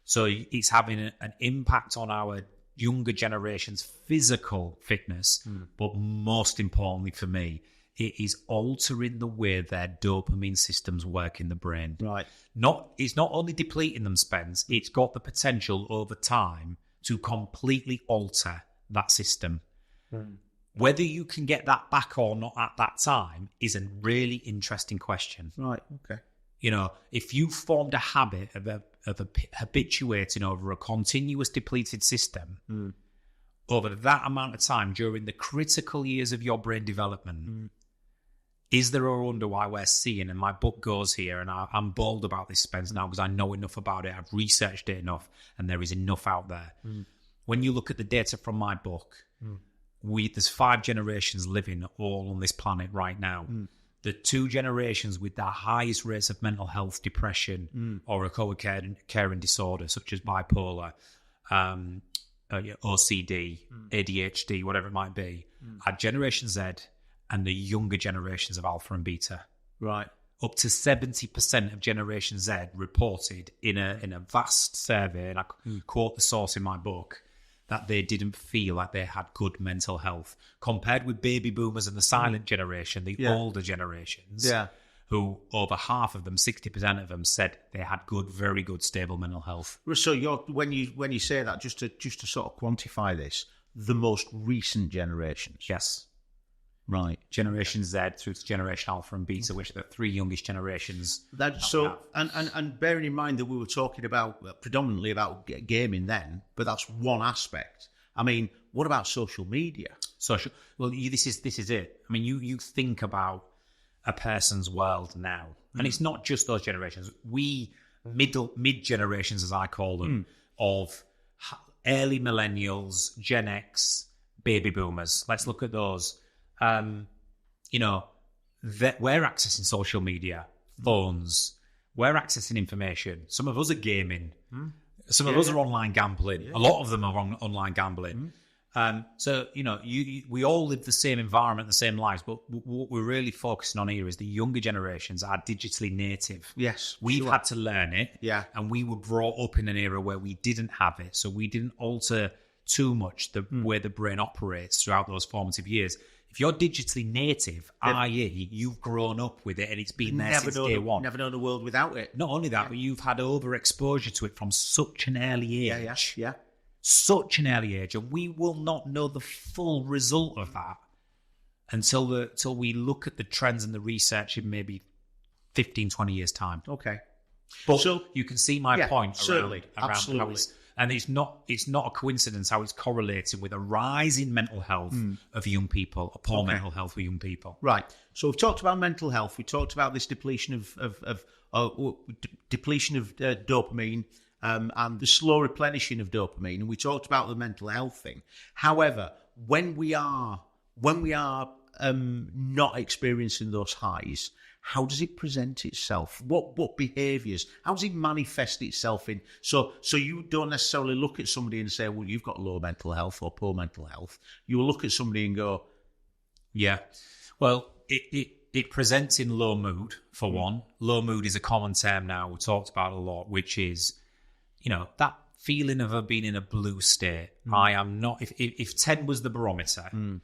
So it's having an impact on our younger generation's physical fitness, but most importantly for me, it is altering the way their dopamine systems work in the brain. Right. It's not only depleting them, Spence, it's got the potential over time to completely alter that system. Whether you can get that back or not at that time is a really interesting question. Right, okay. If you formed a habit of habituating over a continuous depleted system, over that amount of time during the critical years of your brain development, is there a wonder why we're seeing, and my book goes here, and I'm bold about this, Spence, now because I know enough about it, I've researched it enough, and there is enough out there. When you look at the data from my book, there's 5 generations living all on this planet right now. The 2 generations with the highest rates of mental health, depression, or a co-occurring disorder such as bipolar, OCD, ADHD, whatever it might be, are Generation Z and the younger generations of Alpha and Beta. Right. Up to 70% of Generation Z reported in a vast survey, and I quote the source in my book, that they didn't feel like they had good mental health, compared with baby boomers and the silent generation, the older generations, who over half of them, 60% of them, said they had good, very good, stable mental health. So when you say that, just to sort of quantify this, the most recent generations. Yes. Right. Generation Z through to Generation Alpha and Beta, which are the 3 youngest generations. And bearing in mind that we were talking about predominantly about gaming then, but that's one aspect. I mean, what about social media? Well, this is it. I mean, you think about a person's world now, and it's not just those generations. We mid generations, as I call them, of early millennials, Gen X, baby boomers. Let's look at those. We're accessing social media, phones, we're accessing information. Some of us are gaming. Some of us are online gambling. A lot of them are online gambling. We all live the same environment, the same lives, but what we're really focusing on here is the younger generations are digitally native. Yes. We've had to learn it. Yeah. And we were brought up in an era where we didn't have it. So we didn't alter too much the way the brain operates throughout those formative years. If you're digitally native, i.e., you've grown up with it and it's been there since day one. Never known a world without it. Not only that, but you've had overexposure to it from such an early age. Yeah. Such an early age. And we will not know the full result of that until we look at the trends and the research in maybe 15, 20 years' time. Okay. But so you can see my point certainly, around absolutely. how it's... And it's not a coincidence how it's correlating with a rise in mental health of young people, a poor mental health for young people. Right. So we've talked about mental health. We talked about this depletion of dopamine and the slow replenishing of dopamine, and we talked about the mental health thing. However, when we are not experiencing those highs, how does it present itself? What behaviours? How does it manifest itself in? So you don't necessarily look at somebody and say, well, you've got low mental health or poor mental health. You will look at somebody and go, yeah. Well, it presents in low mood, for one. Low mood is a common term now. We've talked about a lot, which is, that feeling of being in a blue state. I am not... If 10 was the barometer...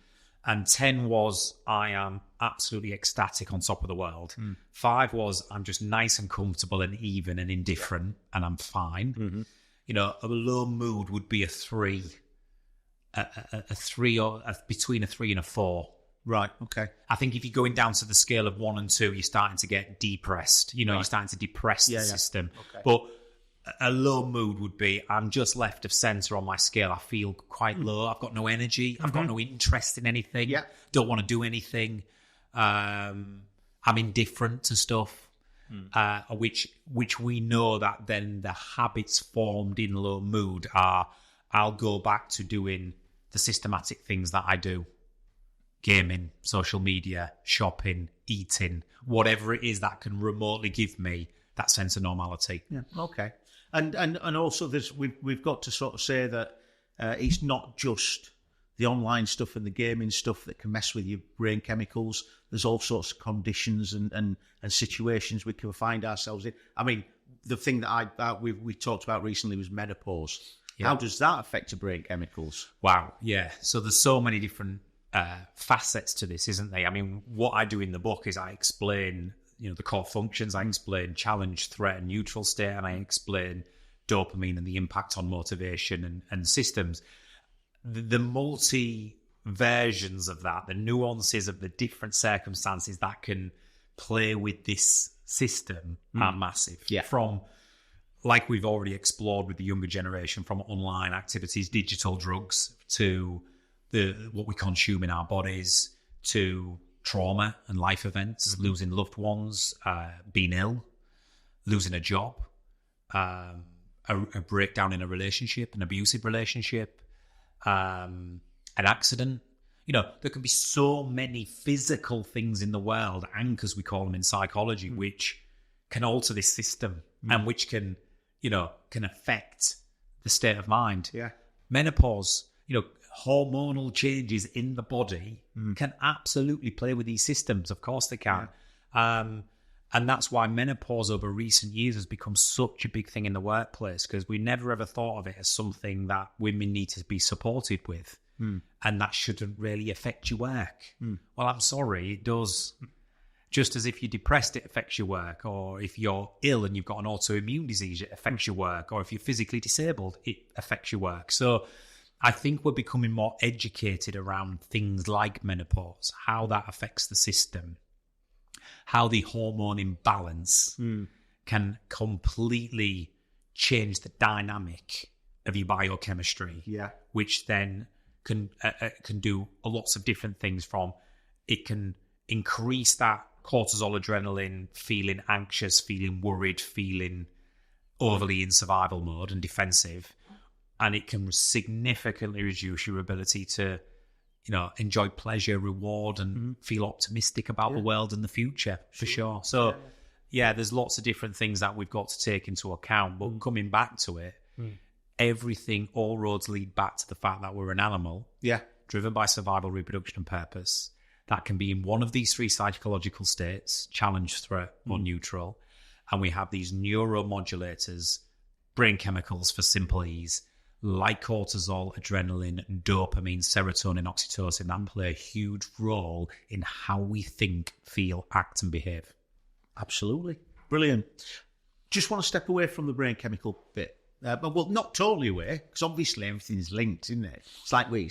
And 10 was, I am absolutely ecstatic on top of the world. 5 was, I'm just nice and comfortable and even and indifferent, and I'm fine. A low mood would be a 3. A 3 or between a 3 and a 4. Right, okay. I think if you're going down to the scale of 1 and 2, you're starting to get depressed. You're starting to depress the system. Okay. But a low mood would be, I'm just left of centre on my scale. I feel quite low. I've got no energy. I've got no interest in anything. Yeah. Don't want to do anything. I'm indifferent to stuff, which we know that then the habits formed in low mood are, I'll go back to doing the systematic things that I do. Gaming, social media, shopping, eating, whatever it is that can remotely give me that sense of normality. Yeah, okay. And also we've got to sort of say that it's not just the online stuff and the gaming stuff that can mess with your brain chemicals. There's all sorts of conditions and situations we can find ourselves in. I mean, the thing that we talked about recently was menopause. Yeah. How does that affect your brain chemicals? Wow, yeah. So there's so many different facets to this, isn't there? I mean, what I do in the book is I explain the core functions. I explain challenge, threat, and neutral state, and I explain dopamine and the impact on motivation and systems. The multi versions of that, the nuances of the different circumstances that can play with this system are massive. Yeah. From like we've already explored with the younger generation, from online activities, digital drugs, to what we consume in our bodies, to trauma and life events, losing loved ones, being ill, losing a job, a breakdown in a relationship, an abusive relationship, an accident. There can be so many physical things in the world, anchors we call them in psychology, which can alter this system and which can affect the state of mind. Yeah. Menopause, hormonal changes in the body can absolutely play with these systems. Of course they can. Yeah. And that's why menopause over recent years has become such a big thing in the workplace, because we never ever thought of it as something that women need to be supported with. And that shouldn't really affect your work. Well, I'm sorry, it does. Just as if you're depressed, it affects your work. Or if you're ill and you've got an autoimmune disease, it affects your work. Or if you're physically disabled, it affects your work. So I think we're becoming more educated around things like menopause, how that affects the system, how the hormone imbalance can completely change the dynamic of your biochemistry, which then can do lots of different things. From it can increase that cortisol, adrenaline, feeling anxious, feeling worried, feeling overly in survival mode and defensive, and it can significantly reduce your ability to enjoy pleasure, reward, and feel optimistic about the world and the future, for sure. So there's lots of different things that we've got to take into account, but coming back to it, all roads lead back to the fact that we're an animal, driven by survival, reproduction, and purpose, that can be in one of these three psychological states: challenge, threat, or neutral. And we have these neuromodulators, brain chemicals for simple ease, like cortisol, adrenaline, dopamine, serotonin, oxytocin, that play a huge role in how we think, feel, act, and behave. Absolutely. Brilliant. Just want to step away from the brain chemical bit. But not totally away, because obviously everything's linked, isn't it? It's like we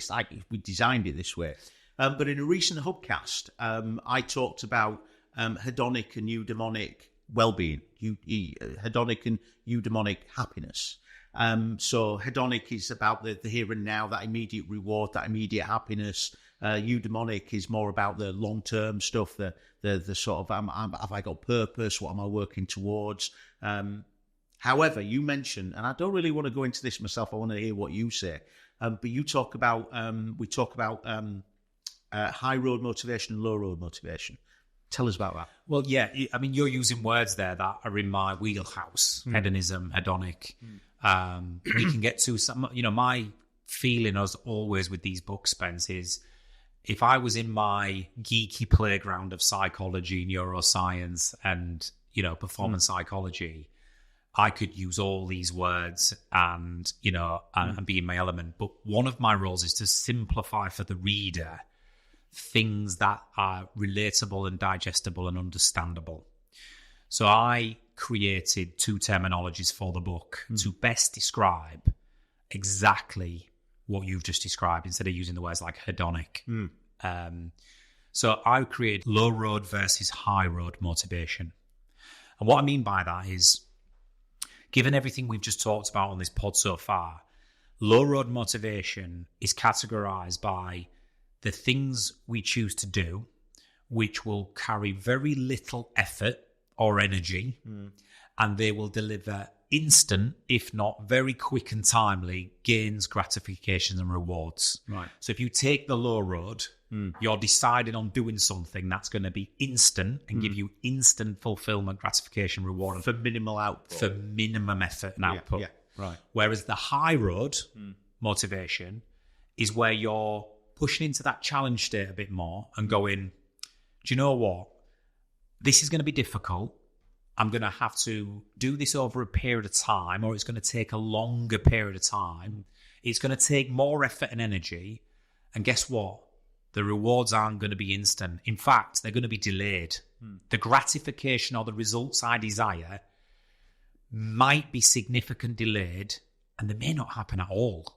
designed it this way. But in a recent Hubcast, I talked about hedonic and eudaimonic well-being, hedonic and eudaimonic happiness. So hedonic is about the here and now, that immediate reward, that immediate happiness. Eudaimonic is more about the long-term stuff, the sort of, have I got purpose? What am I working towards? However, you mentioned, and I don't really want to go into this myself, I want to hear what you say, but you talk about, high road motivation and low road motivation. Tell us about that. Well, yeah, I mean, you're using words there that are in my wheelhouse: hedonism, hedonic. We can get to some, my feeling as always with these books, Spence, is if I was in my geeky playground of psychology, neuroscience, and, performance psychology, I could use all these words and be in my element. But one of my roles is to simplify for the reader things that are relatable and digestible and understandable. So I created two terminologies for the book to best describe exactly what you've just described, instead of using the words like hedonic. So I created low road versus high road motivation. And what I mean by that is, given everything we've just talked about on this pod so far, low road motivation is categorized by the things we choose to do, which will carry very little effort or energy, and they will deliver instant, if not very quick and timely, gains, gratifications, and rewards. Right. So if you take the low road, you're deciding on doing something that's going to be instant and give you instant fulfillment, gratification, reward. For minimal output. For minimum effort and output. Yeah, right. Whereas the high road motivation is where you're pushing into that challenge state a bit more and going, do you know what? This is going to be difficult. I'm going to have to do this over a period of time, or it's going to take a longer period of time. It's going to take more effort and energy. And guess what? The rewards aren't going to be instant. In fact, they're going to be delayed. The gratification or the results I desire might be significantly delayed, and they may not happen at all.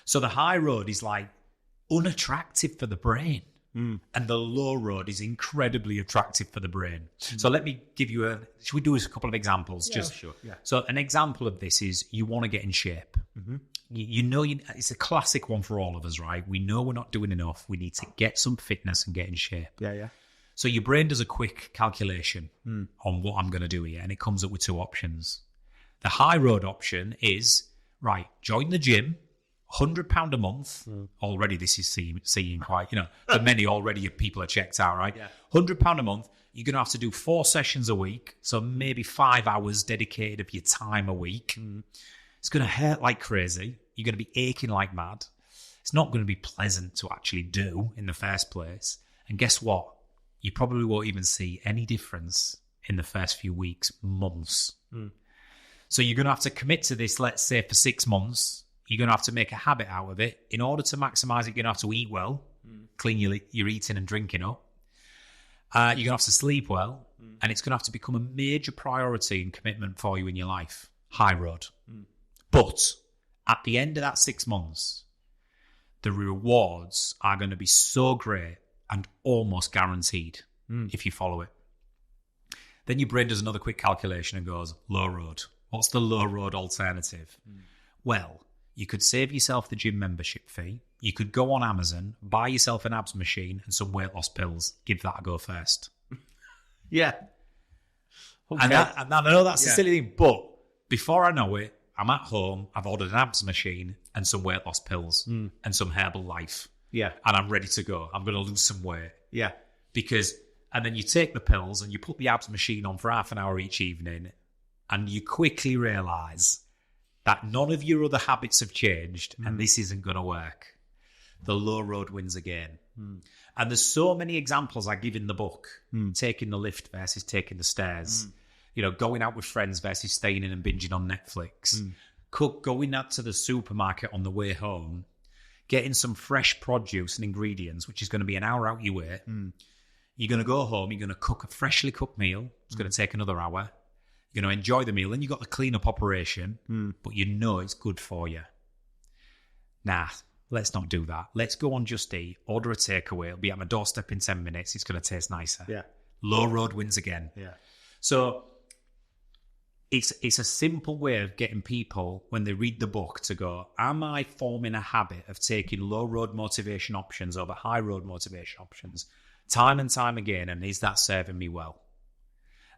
So the high road is like unattractive for the brain. And the low road is incredibly attractive for the brain. So let me give you should we do a couple of examples? Yeah, sure. Yeah. So an example of this is you want to get in shape. You know, it's a classic one for all of us, right? We know we're not doing enough. We need to get some fitness and get in shape. Yeah. So your brain does a quick calculation on what I'm going to do here, and it comes up with two options. The high road option is, right, join the gym, £100 a month. Already this is seeing quite, for many already people are checked out, right? Yeah. £100 a month. You're going to have to do 4 sessions a week, so maybe 5 hours dedicated of your time a week. It's going to hurt like crazy. You're going to be aching like mad. It's not going to be pleasant to actually do in the first place. And guess what? You probably won't even see any difference in the first few weeks, months. So you're going to have to commit to this, let's say, for 6 months. You're going to have to make a habit out of it. In order to maximize it, you're going to have to eat well, clean your eating and drinking up. You're going to have to sleep well, and it's going to have to become a major priority and commitment for you in your life. High road. But at the end of that 6 months, the rewards are going to be so great and almost guaranteed if you follow it. Then your brain does another quick calculation and goes, low road. What's the low road alternative? Well, you could save yourself the gym membership fee. You could go on Amazon, buy yourself an abs machine and some weight loss pills. Give that a go first. Yeah. Okay. And I know that's a silly thing, but before I know it, I'm at home, I've ordered an abs machine and some weight loss pills and some Herbalife. Yeah. And I'm ready to go. I'm going to lose some weight. Yeah. And then you take the pills and you put the abs machine on for half an hour each evening, and you quickly realise that none of your other habits have changed and this isn't going to work. The low road wins again. And there's so many examples I give in the book. Taking the lift versus taking the stairs. Going out with friends versus staying in and binging on Netflix. Going out to the supermarket on the way home, getting some fresh produce and ingredients, which is going to be an hour out your way. You're going to go home, you're going to cook a freshly cooked meal. It's going to take another hour. You're going to enjoy the meal. Then you've got the clean-up operation, but you know it's good for you. Nah, let's not do that. Let's go on Just Eat, order a takeaway. It'll be at my doorstep in 10 minutes. It's going to taste nicer. Yeah. Low road wins again. Yeah. So it's a simple way of getting people, when they read the book, to go, am I forming a habit of taking low road motivation options over high road motivation options time and time again, and is that serving me well?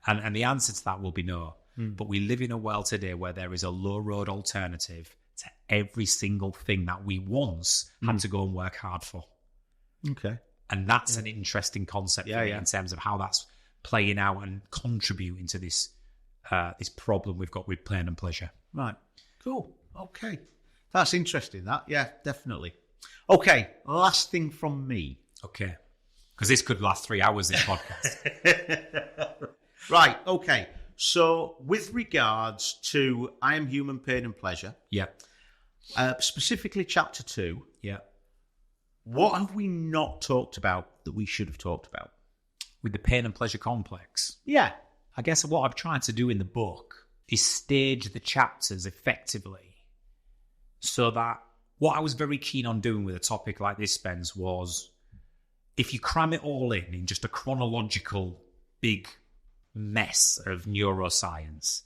And the answer to that will be no. But we live in a world today where there is a low road alternative to every single thing that we once had to go and work hard for. Okay. And that's an interesting concept for me in terms of how that's playing out and contributing to this this problem we've got with pain and pleasure. Right. Cool. Okay. That's interesting, that. Yeah, definitely. Okay. Last thing from me. Okay. Because this could last 3 hours, this podcast. Right. Okay. So with regards to I Am Human, Pain and Pleasure. Yeah. Specifically chapter 2. Yeah. What have we not talked about that we should have talked about? With the pain and pleasure complex. Yeah. I guess what I'm trying to do in the book is stage the chapters effectively so that what I was very keen on doing with a topic like this, Spence, was if you cram it all in just a chronological big mess of neuroscience,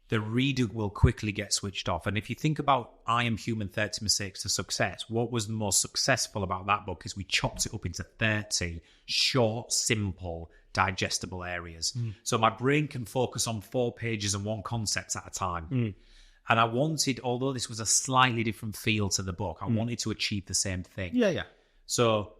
the reader will quickly get switched off. And if you think about I Am Human, 30 Mistakes to Success, what was the most successful about that book is we chopped it up into 30 short, simple, digestible areas. So my brain can focus on 4 pages and one concept at a time. And I wanted, although this was a slightly different feel to the book, I wanted to achieve the same thing. Yeah. So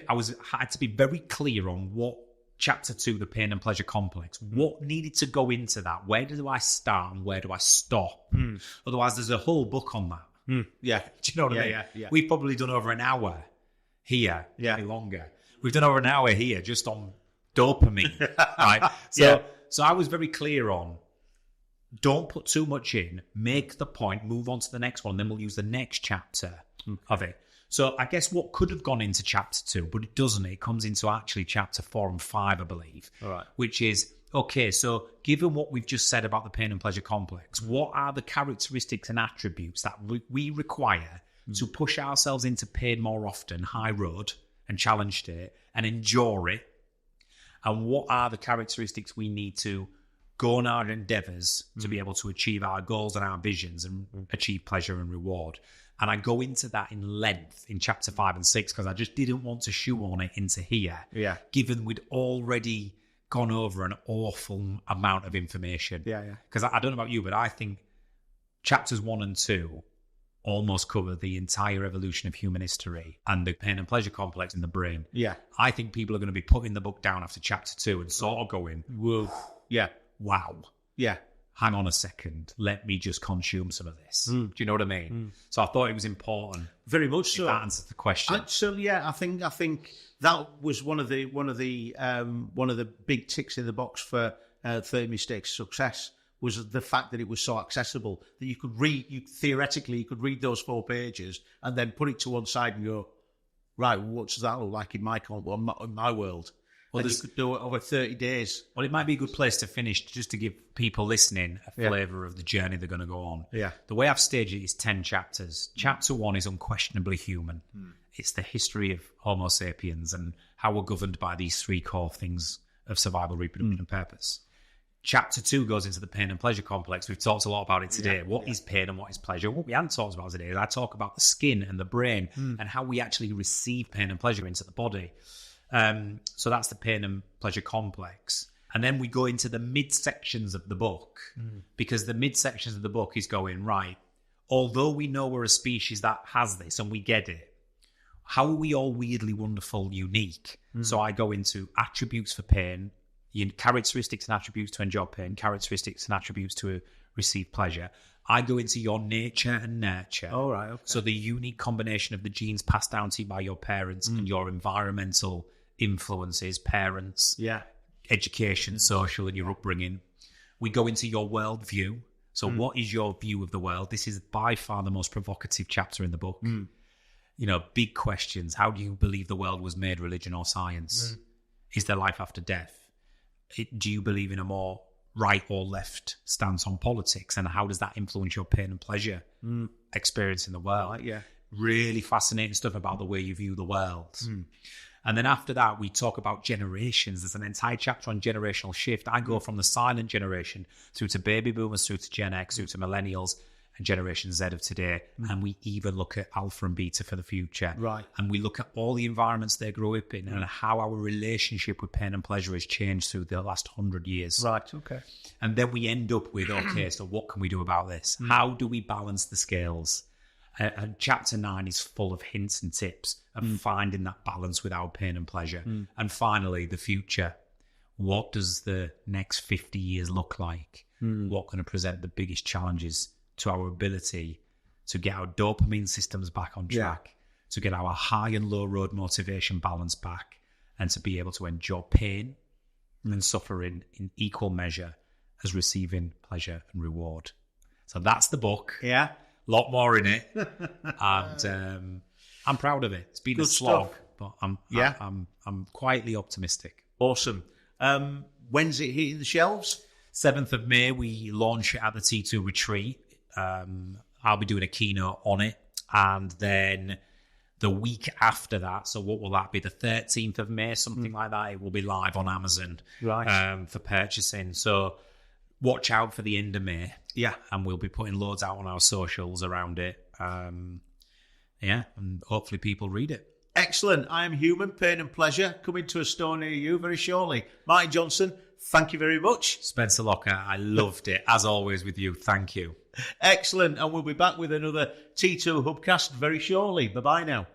I had to be very clear on what chapter 2, the pain and pleasure complex, what needed to go into that. Where do I start and where do I stop? Otherwise, there's a whole book on that. Yeah. Do you know what I mean? Yeah. We've probably done over an hour here, maybe longer. We've done over an hour here just on dopamine, right? So I was very clear on, don't put too much in, make the point, move on to the next one, then we'll use the next chapter of it. So I guess what could have gone into chapter 2, but it doesn't. It comes into actually chapter 4 and 5, I believe. All right. Which is, okay, so given what we've just said about the pain and pleasure complex, what are the characteristics and attributes that we require to push ourselves into pain more often, high road, and challenge state and endure it? And what are the characteristics we need to go on our endeavors to be able to achieve our goals and our visions and achieve pleasure and reward? And I go into that in length in chapter 5 and 6 because I just didn't want to shoehorn it into here, given we'd already gone over an awful amount of information. Because I don't know about you, but I think chapters 1 and 2 almost cover the entire evolution of human history and the pain and pleasure complex in the brain. I think people are going to be putting the book down after chapter 2 and sort of going, whoa, wow. Hang on a second. Let me just consume some of this. Do you know what I mean? So I thought it was important. Very much so. That answers the question. Certainly, I think that was one of the big ticks in the box for 30 Mistakes of Success, was the fact that it was so accessible that you could read. Theoretically, you could read those 4 pages and then put it to one side and go, right, what's that look like in my world? Well, you could do it over 30 days. Well, it might be a good place to finish, just to give people listening a flavour of the journey they're going to go on. The way I've staged it is 10 chapters. Chapter 1 is unquestionably human. It's the history of Homo sapiens and how we're governed by these 3 core things of survival, reproduction, and purpose. Chapter 2 goes into the pain and pleasure complex. We've talked a lot about it today. What is pain and what is pleasure? What we haven't talked about today is I talk about the skin and the brain and how we actually receive pain and pleasure into the body. So that's the pain and pleasure complex. And then we go into the midsections of the book, because the midsections of the book is going, right, although we know we're a species that has this and we get it, how are we all weirdly wonderful, unique? So I go into attributes for pain, characteristics and attributes to enjoy pain, characteristics and attributes to receive pleasure. I go into your nature and nurture. All right. Okay. So the unique combination of the genes passed down to you by your parents and your environmental influences, parents, education, social, and your upbringing. We go into your worldview. So what is your view of the world? This is by far the most provocative chapter in the book. You know, big questions. How do you believe the world was made, religion or science? Is there life after death? Do you believe in a more right or left stance on politics? And how does that influence your pain and pleasure experience in the world? Really fascinating stuff about the way you view the world. And then after that, we talk about generations. There's an entire chapter on generational shift. I go from the silent generation through to baby boomers, through to Gen X, through to millennials, and Generation Z of today. And we even look at alpha and beta for the future. And we look at all the environments they grow up in and how our relationship with pain and pleasure has changed through the last 100 years. And then we end up with, okay, so what can we do about this? How do we balance the scales? And chapter 9 is full of hints and tips of finding that balance with our pain and pleasure. And finally, the future. What does the next 50 years look like? What going to present the biggest challenges to our ability to get our dopamine systems back on track, to get our high and low road motivation balance back, and to be able to enjoy pain and suffering in equal measure as receiving pleasure and reward. So that's the book. A lot more in it. And I'm proud of it. It's been a slog, but I'm quietly optimistic. Awesome. When's it hitting the shelves? 7th of May, we launch it at the T2 retreat. I'll be doing a keynote on it. And then the week after that, so what will that be? The 13th of May, something like that. It will be live on Amazon for purchasing. So watch out for the end of May. And we'll be putting loads out on our socials around it. And hopefully people read it. Excellent. I Am Human, Pain and Pleasure, coming to a store near you very shortly. Martin Johnson, thank you very much. Spencer Locker, I loved it. As always with you, thank you. Excellent. And we'll be back with another T2 Hubcast very shortly. Bye-bye now.